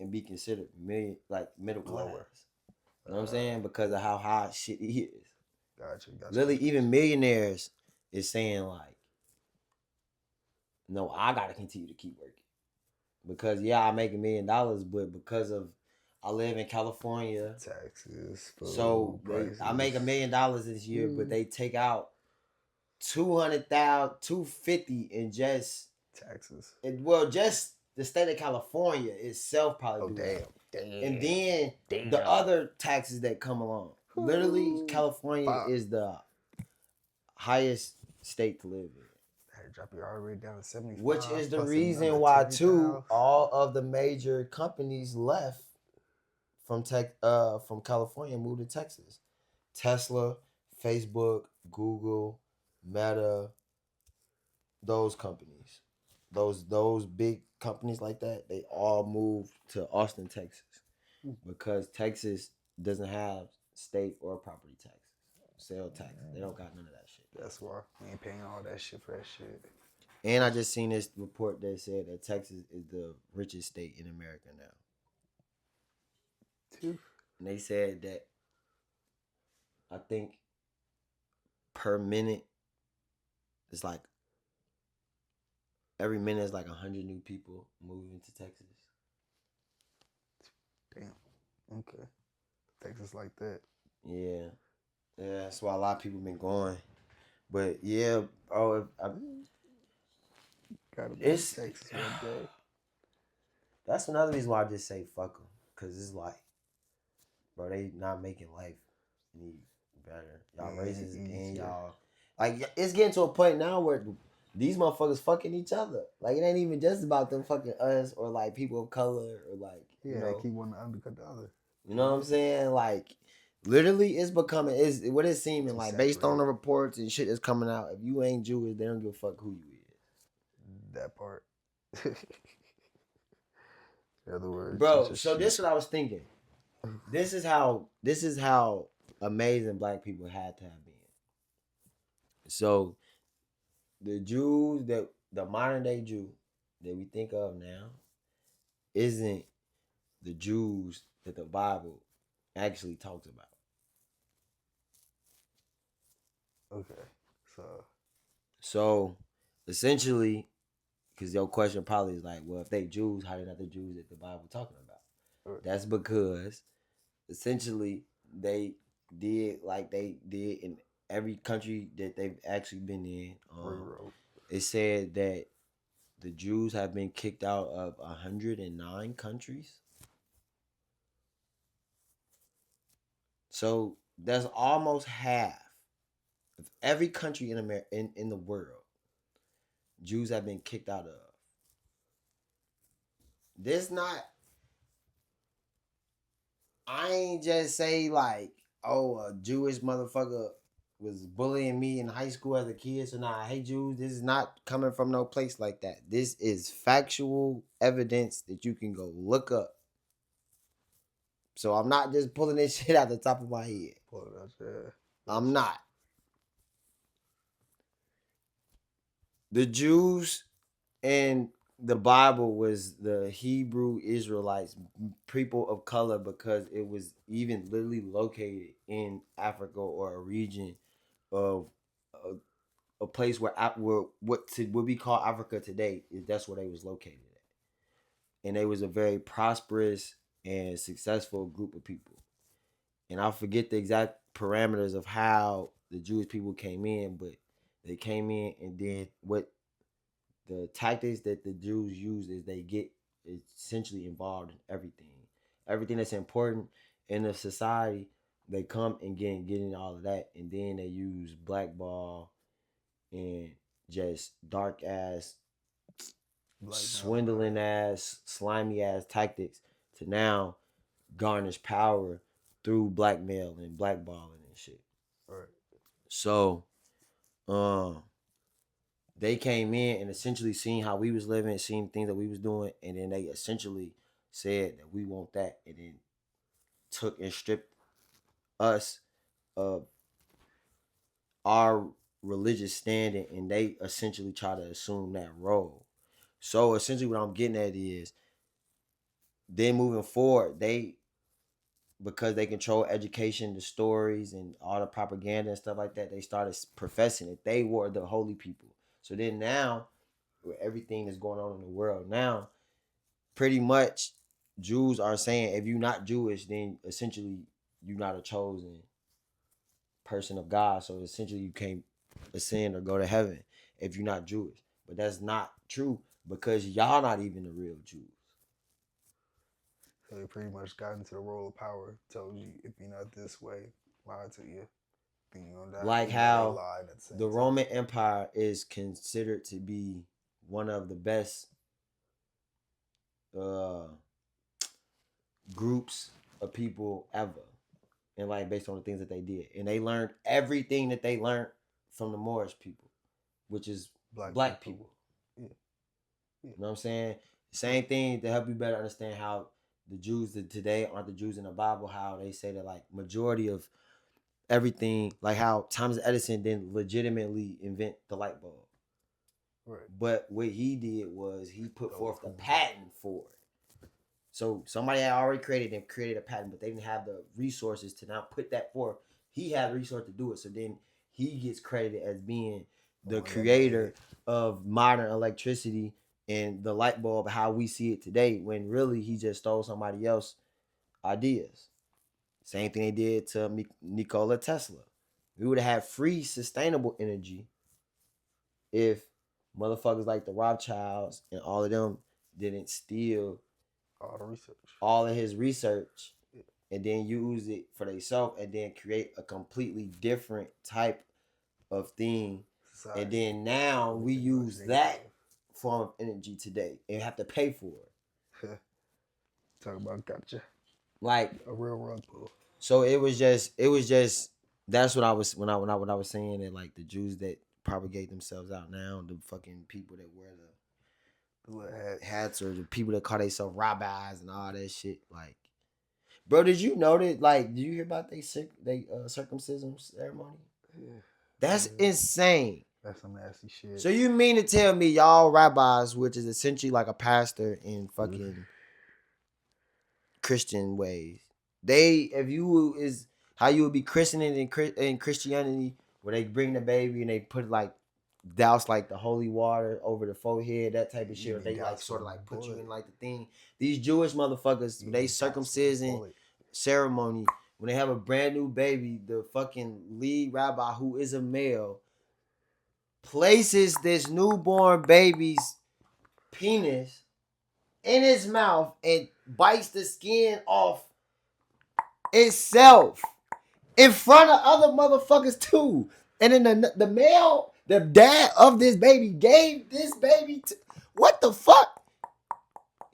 and be considered middle class. Lower. You know what I'm saying? Because of how high shit is. Gotcha. Literally, even millionaires is saying like, no, I gotta continue to keep working. Because I make $1 million, but because of I live in California, taxes, food, so I make $1 million this year, but they take out 200,000, 250 in just taxes. Just the state of California itself probably do that. And then the other taxes that come along. Literally, California is the highest state to live in. Drop it all the way down to 75. Which is the reason why too all of the major companies left from California and moved to Texas. Tesla, Facebook, Google, Meta, those companies. Those big companies like that, they all moved to Austin, Texas. Because Texas doesn't have state or property taxes. Sale tax. They don't got none of that shit. That's why we ain't paying all that shit for that shit. And I just seen this report that said that Texas is the richest state in America now. And they said that I think per minute it's like every minute is like 100 new people moving to Texas. Damn. Okay. Texas like that. Yeah. Yeah, that's why a lot of people been going. But yeah, bro, it's Texas one day. That's another reason why I just say fuck them, cause it's like, bro, they not making life any better. Y'all racist and y'all like, it's getting to a point now where these motherfuckers fucking each other. Like, it ain't even just about them fucking us or like people of color or like, you know, they keep wanting to undercut the other. You know what I'm saying? Like, literally, it's what it's seeming like based on the reports and shit that's coming out. If you ain't Jewish, they don't give a fuck who you is. That part. In other words, bro. So this is what I was thinking. This is how amazing black people had to have been. So the Jews the modern day Jew that we think of now isn't the Jews that the Bible actually talks about. Okay. So essentially, because your question probably is like, well, if they Jews, how are they not the Jews that the Bible talking about? Okay. That's because essentially they did like they did in every country that they've actually been in. It said that the Jews have been kicked out of 109 countries. So that's almost half of every country in America, in the world, Jews have been kicked out of. This not, I ain't just say like, oh, a Jewish motherfucker was bullying me in high school as a kid. So now I hate Jews. This is not coming from no place like that. This is factual evidence that you can go look up. So I'm not just pulling this shit out the top of my head. Pull it up there. I'm not. The Jews in the Bible was the Hebrew Israelites, people of color, because it was even literally located in Africa or a region of a place where what we call Africa today is that's where they was located at, and they was a very prosperous and successful group of people. And I forget the exact parameters of how the Jewish people came in, but they came in and then what the tactics that the Jews use is they get essentially involved in everything that's important in the society. They come and getting all of that, and then they use blackball and just dark ass, swindling ass, slimy ass tactics to now garnish power through blackmail and blackballing and shit. Right. So, they came in and essentially seen how we was living, seen things that we was doing, and then they essentially said that we want that, and then took and stripped us of our religious standing, and they essentially try to assume that role. So essentially, what I'm getting at is, then moving forward, they because they control education, the stories, and all the propaganda and stuff like that, they started professing that they were the holy people. So then now, with everything that's going on in the world now, pretty much Jews are saying if you're not Jewish, then essentially you're not a chosen person of God. So essentially you can't ascend or go to heaven if you're not Jewish. But that's not true because y'all not even the real Jews. So they pretty much got into the role of power, told you if you're not this way, lied to you. Then you're gonna die. Like how the Roman Empire is considered to be one of the best groups of people ever, and like based on the things that they did, and they learned everything that they learned from the Moorish people, which is black people. Yeah. You know what I'm saying? Same thing to help you better understand how the Jews that today aren't the Jews in the Bible. How they say that like majority of everything, like how Thomas Edison didn't legitimately invent the light bulb. Right. But what he did was he put forth the patent for it. So somebody had already created a patent, but they didn't have the resources to now put that forth. He had the resource to do it. So then he gets credited as being the creator of modern electricity and the light bulb, how we see it today, when really he just stole somebody else's ideas. Same thing they did to Nikola Tesla. We would have had free, sustainable energy if motherfuckers like the Rothschilds and all of them didn't steal all of his research, and then use it for themselves, and then create a completely different type of thing. Society. And then now we use that form of energy today and have to pay for it. Talk about gotcha. Like a real rug pull. So it was just that's what I was when I was saying that like the Jews that propagate themselves out now, the fucking people that wear the hats, or the people that call themselves rabbis and all that shit. Like, bro, did you know that? Like, did you hear about they circumcision ceremony? Yeah. That's insane. That's some nasty shit. So you mean to tell me y'all rabbis, which is essentially like a pastor in fucking Christian ways, if you is how you would be christening in Christianity, where they bring the baby and they put like douse like the holy water over the forehead, that type of shit, or they like sort of like put you in like the thing. These Jewish motherfuckers, they circumcision ceremony, when they have a brand new baby, the fucking lead rabbi, who is a male, places this newborn baby's penis in his mouth and bites the skin off itself in front of other motherfuckers too. And then the male, the dad of this baby, gave this baby to, what the fuck?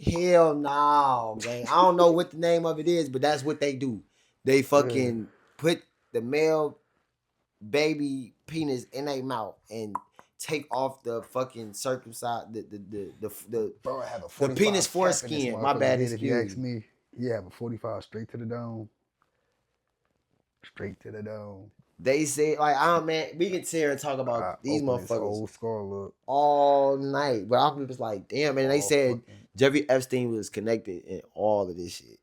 Hell no, gang. I don't know what the name of it is, but that's what they do. They fucking put the male baby penis in their mouth and take off the fucking circumcised the Bro, I have a the 45 penis cap in this foreskin. My motherfucker's bad, head. If you excuse ask me. me, yeah, have a 45 straight to the dome. Straight to the dome. They say like, oh man, we can sit here and talk about I these open this motherfuckers old skull up. all night. But I was like, damn, man. They All said fucking. Jeffrey Epstein was connected in all of this shit.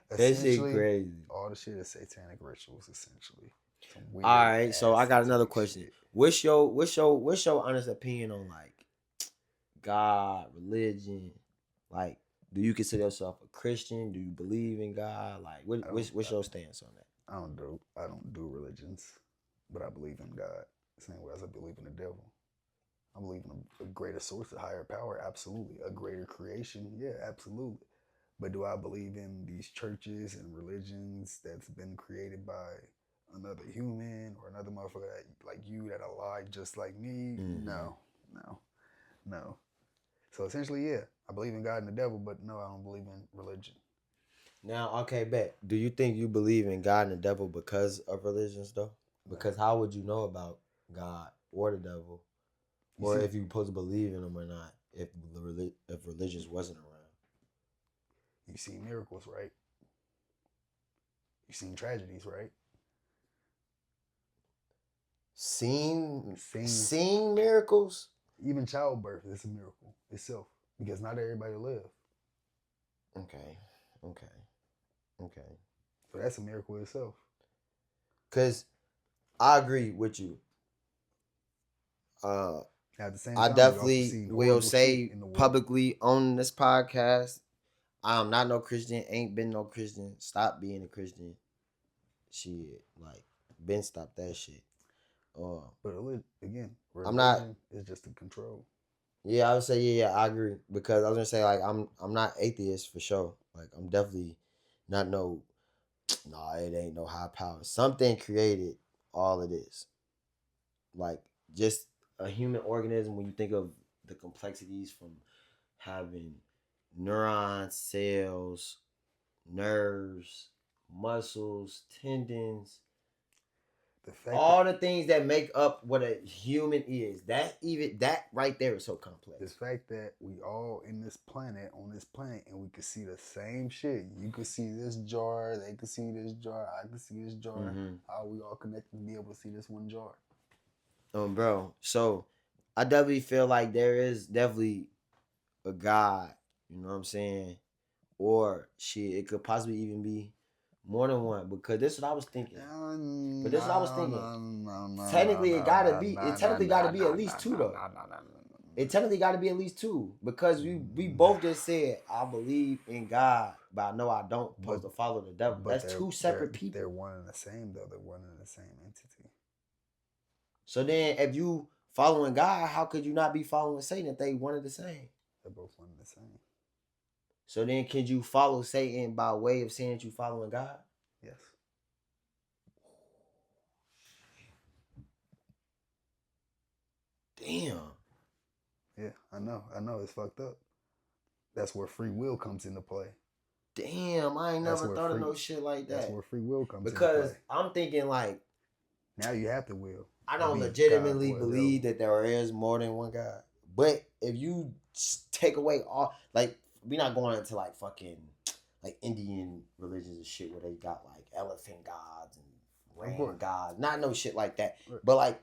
That shit Essentially, crazy. all the shit is satanic rituals. Essentially, some weird. All right, so I got another satanic question. shit. What's your honest opinion on like God, religion? Like, do you consider yourself a Christian? Do you believe in God? Like, what's your stance on that? I don't do religions, but I believe in God. Same way as I believe in the devil. I believe in a greater source, a higher power, absolutely. A greater creation, yeah, absolutely. But do I believe in these churches and religions that's been created by another human or another motherfucker like you that alive just like me? Mhm. No. So essentially, yeah, I believe in God and the devil, but no, I don't believe in religion. Now, okay, bet. Do you think you believe in God and the devil because of religions, though? Because how would you know about God or the devil, or if you supposed to believe in them or not, if religions wasn't around? You've seen miracles, right? You've seen tragedies, right? Seen miracles? Even childbirth is a miracle itself because not everybody live. Okay. So that's a miracle itself. Because I agree with you. At the same I time, definitely will say publicly on this podcast, I'm not no Christian, ain't been no Christian, stop being a Christian. Shit, like, been stop that shit. But again, religion I'm not. is just a control. Yeah, I would say yeah, I agree because I was gonna say like I'm not atheist for sure. Like I'm definitely not no. No, it ain't no high power. Something created all of this. Like just a human organism. When you think of the complexities from having neurons, cells, nerves, muscles, tendons, all the things that make up what a human is. That right there is so complex. The fact that we all on this planet, and we could see the same shit. You could see this jar, they could see this jar, I could see this jar. Mm-hmm. How we all connected to be able to see this one jar? Bro. So I definitely feel like there is definitely a God. You know what I'm saying? Or shit, it could possibly even be more than one, because this is what I was thinking. But this is what I was thinking. Technically, it gotta be. It technically gotta be at least two, though. It technically gotta be at least two, because we both just said I believe in God, but I know I don't supposed to follow the devil. That's two separate people. They're one and the same, though. They're one and the same entity. So then, if you following God, how could you not be following Satan if they one and the same? They're both one and the same. So then, can you follow Satan by way of saying that you following God? Yes. Damn. Yeah, I know. It's fucked up. That's where free will comes into play. Damn, I ain't never thought of no shit like that. That's where free will comes into play. Because play. I'm thinking like, now you have the will. I don't legitimately believe that there is more than one God. But if you take away all, like, we're not going into like fucking like Indian religions and shit where they got like elephant gods and rain gods. Not no shit like that. Right. But like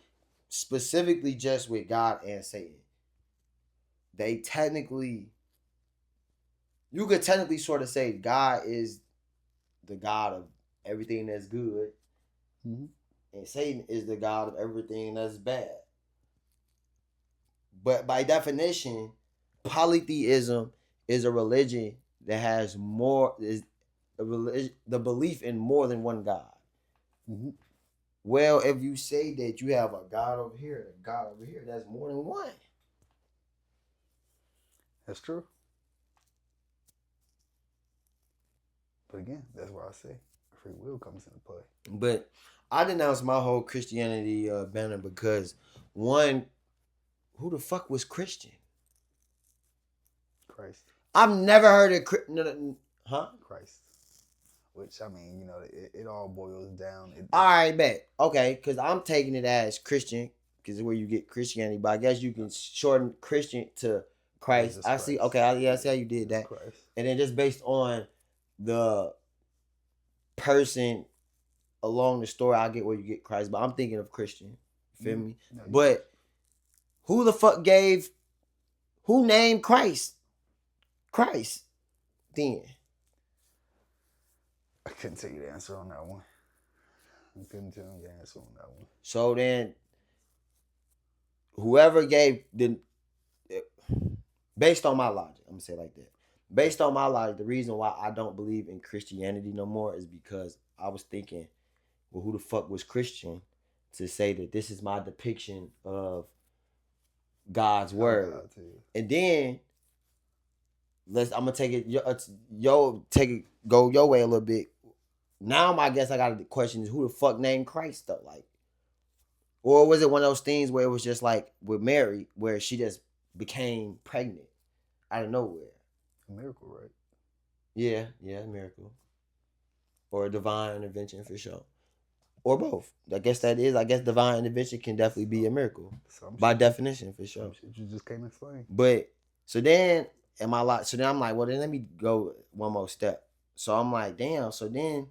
specifically just with God and Satan. They technically, you could technically sort of say God is the God of everything that's good. Mm-hmm. And Satan is the God of everything that's bad. But by definition, polytheism is a religion that has the belief in more than one God. Mm-hmm. Well, if you say that you have a God over here and a God over here, that's more than one. That's true. But again, that's why I say free will comes into play. But I denounced my whole Christianity banner because, one, who the fuck was Christian? Christ. I've never heard of Christ. Which, I mean, you know, it all boils down. All right, bet. Okay, because I'm taking it as Christian, because it's where you get Christianity. But I guess you can shorten Christian to Christ. I see. Okay, I see how you did that. Christ. And then just based on the person along the story, I get where you get Christ. But I'm thinking of Christian. Feel me? No, but who the fuck who named Christ? Christ. Then. I couldn't tell you the answer on that one. I couldn't tell you the answer on that one. So then, whoever gave based on my logic, I'm gonna say it like that. Based on my logic, the reason why I don't believe in Christianity no more is because I was thinking, well, who the fuck was Christian to say that this is my depiction of God's word? And then I'm gonna take it go your way a little bit. Now I guess I got the question is who the fuck named Christ though? Like, or was it one of those things where it was just like with Mary, where she just became pregnant out of nowhere? A miracle, right? Yeah, a miracle. Or a divine intervention for sure. Or both. I guess divine intervention can definitely be a miracle. By definition, for sure. Some shit you just can't explain. But so then I'm like, well then let me go one more step. So I'm like, damn, so then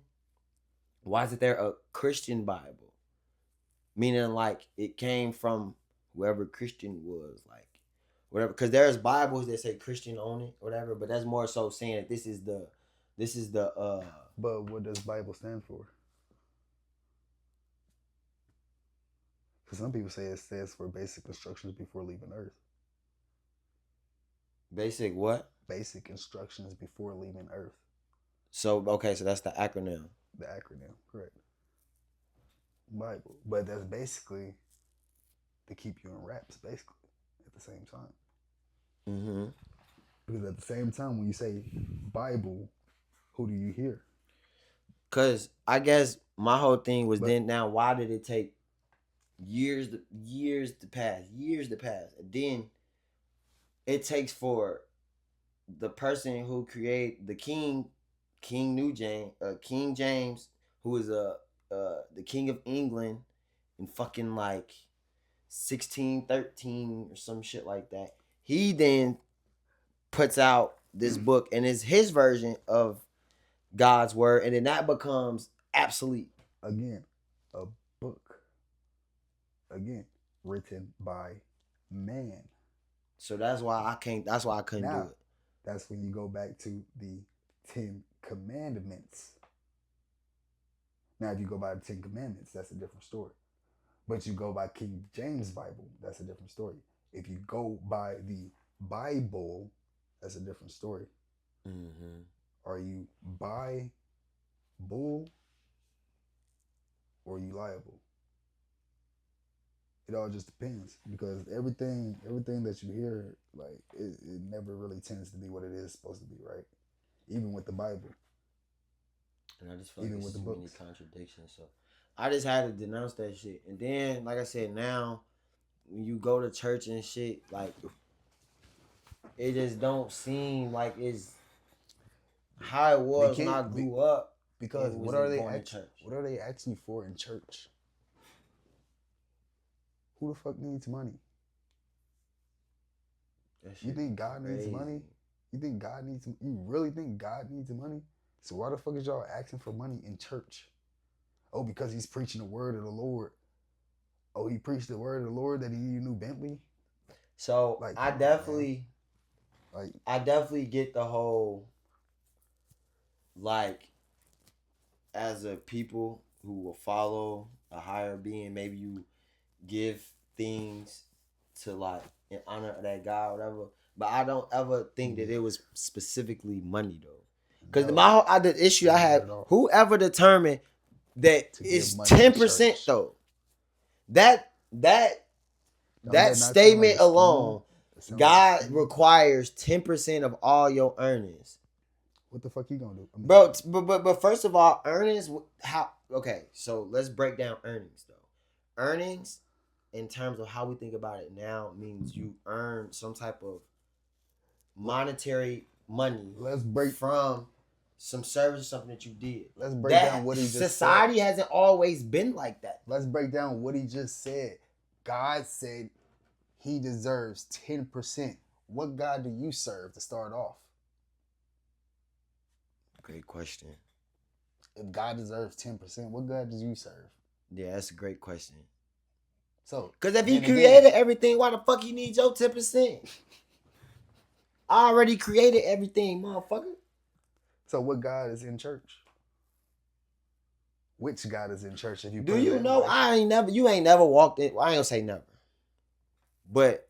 why is there a Christian Bible? Meaning like it came from whoever Christian was, like whatever. Because there's Bibles that say Christian on it, whatever. But that's more so saying that this is the. But what does Bible stand for? Because some people say it stands for basic instructions before leaving Earth. Basic what? Basic instructions before leaving Earth. So okay, so that's the acronym. The acronym, correct. Bible, but that's basically to keep you in wraps, basically, at the same time. Mm-hmm. Because at the same time, when you say Bible, who do you hear? Because I guess my whole thing was now why did it take years to pass? And then it takes for the person who created the King James, who is the King of England in fucking like 1613 or some shit like that. He then puts out this book and it's his version of God's word, and then that becomes obsolete. Again, a book. Again, written by man. So that's why I couldn't do it. That's when you go back to the 10 Commandments. Now, if you go by the 10 Commandments, that's a different story. But you go by King James Bible, that's a different story. If you go by the Bible, that's a different story. Mm-hmm. Are you bull or are you liable? It all just depends, because everything that you hear, like it never really tends to be what it is supposed to be, right? Even with the Bible. And I just feel like there's too many contradictions. So I just had to denounce that shit. And then, like I said, now when you go to church and shit, like it just don't seem like it's how it was when I grew up. Because what are they asking you for in church? Who the fuck needs money? You think God needs money? You really think God needs money? So why the fuck is y'all asking for money in church? Oh, because he's preaching the word of the Lord. Oh, he preached the word of the Lord that he need a new Bentley? So like, I definitely get the whole, like, as a people who will follow a higher being, maybe you give things to like in honor of that God or whatever. But I don't ever think that it was specifically money though. Because the issue I have, whoever determined that it's 10% though. That statement alone, God requires 10% of all your earnings. What the fuck you gonna do? Bro, but first of all, earnings, okay, so let's break down earnings though. Earnings, in terms of how we think about it now, means you earn some type of monetary money from some service, something that you did. Let's break down what he just society said. hasn't always been like that. Let's break down what he just said. God said he deserves 10%. What God do you serve to start off? Great question. If God deserves 10%, what God do you serve? Yeah, that's a great question. So, because if he created everything, why the fuck he needs your 10%? I already created everything, motherfucker. So what God is in church? Which God is in church? If you do you know? You ain't never walked in. Well, I ain't gonna say never, but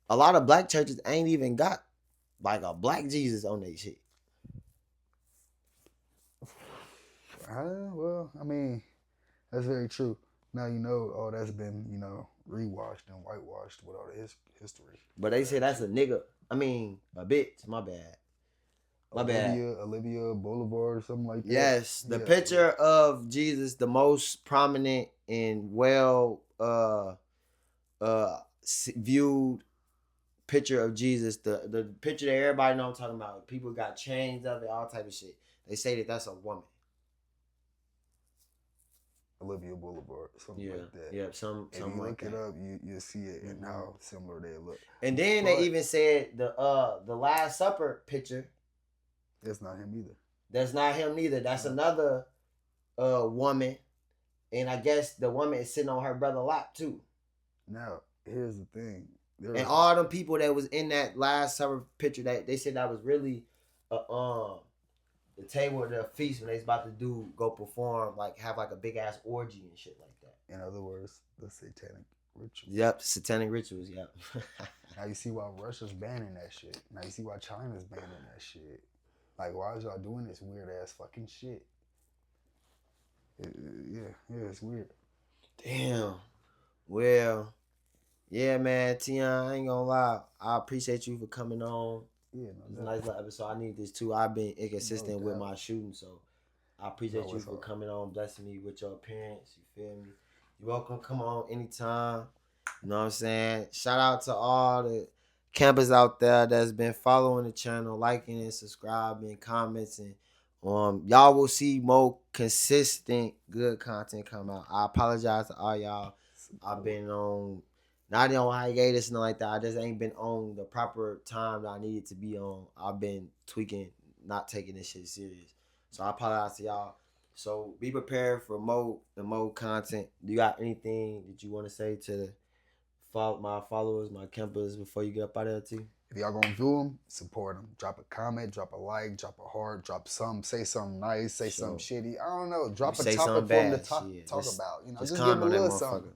a lot of black churches ain't even got like a black Jesus on their shit. Well, I mean, that's very true. Now you know all that's been, rewashed and whitewashed with all the history. But they say that's a nigga. I mean, a bitch. My bad. Olivia Boulevard or something like that. Yes, the picture of Jesus, the most prominent and well viewed picture of Jesus, the picture that everybody know I'm talking about. People got chains of it, all type of shit. They say that that's a woman. Olivia Boulevard, something like that. Yeah, something if you like look it up, you'll see it and how similar they look. And then they even said the Last Supper picture. That's not him either. That's not him either. That's another woman, and I guess the woman is sitting on her brother's lap too. Now, here's the thing. And all the people that was in that Last Supper picture, that they said that was really the table of the feast when they was about to go perform, like have like a big ass orgy and shit like that. In other words, the satanic rituals. Yep, satanic rituals. Yep. Now you see why Russia's banning that shit. Now you see why China's banning that shit. Like, why is y'all doing this weird ass fucking shit? Yeah, it's weird. Damn. Well, yeah, man, Tion, I ain't gonna lie. I appreciate you for coming on. Yeah, it's a nice little episode. I need this too. I've been inconsistent with my shooting, so I appreciate you for coming on, blessing me with your appearance. You feel me? You're welcome. Come on anytime. You know what I'm saying? Shout out to all the campers out there that's been following the channel, liking and subscribing, commenting. Y'all will see more consistent good content come out. I apologize to all y'all. I've been on not on hiatus and like that. I just ain't been on the proper time that I needed to be on. I've been tweaking, not taking this shit serious. So I apologize to y'all. So be prepared for more content. Do you got anything that you want to say to my followers, my campers, before you get up out of there too? If y'all gonna view them, support them. Drop a comment, drop a like, drop a heart, say something nice, say something shitty. I don't know. Drop a topic for them to talk about. Just give them a little something.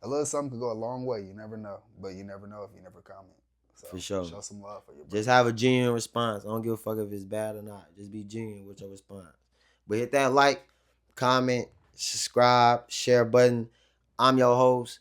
A little something could go a long way. You never know. But you never know if you never comment. So for sure. Show some love for your brother. Just have a genuine response. I don't give a fuck if it's bad or not. Just be genuine with your response. But hit that like, comment, subscribe, share button. I'm your host,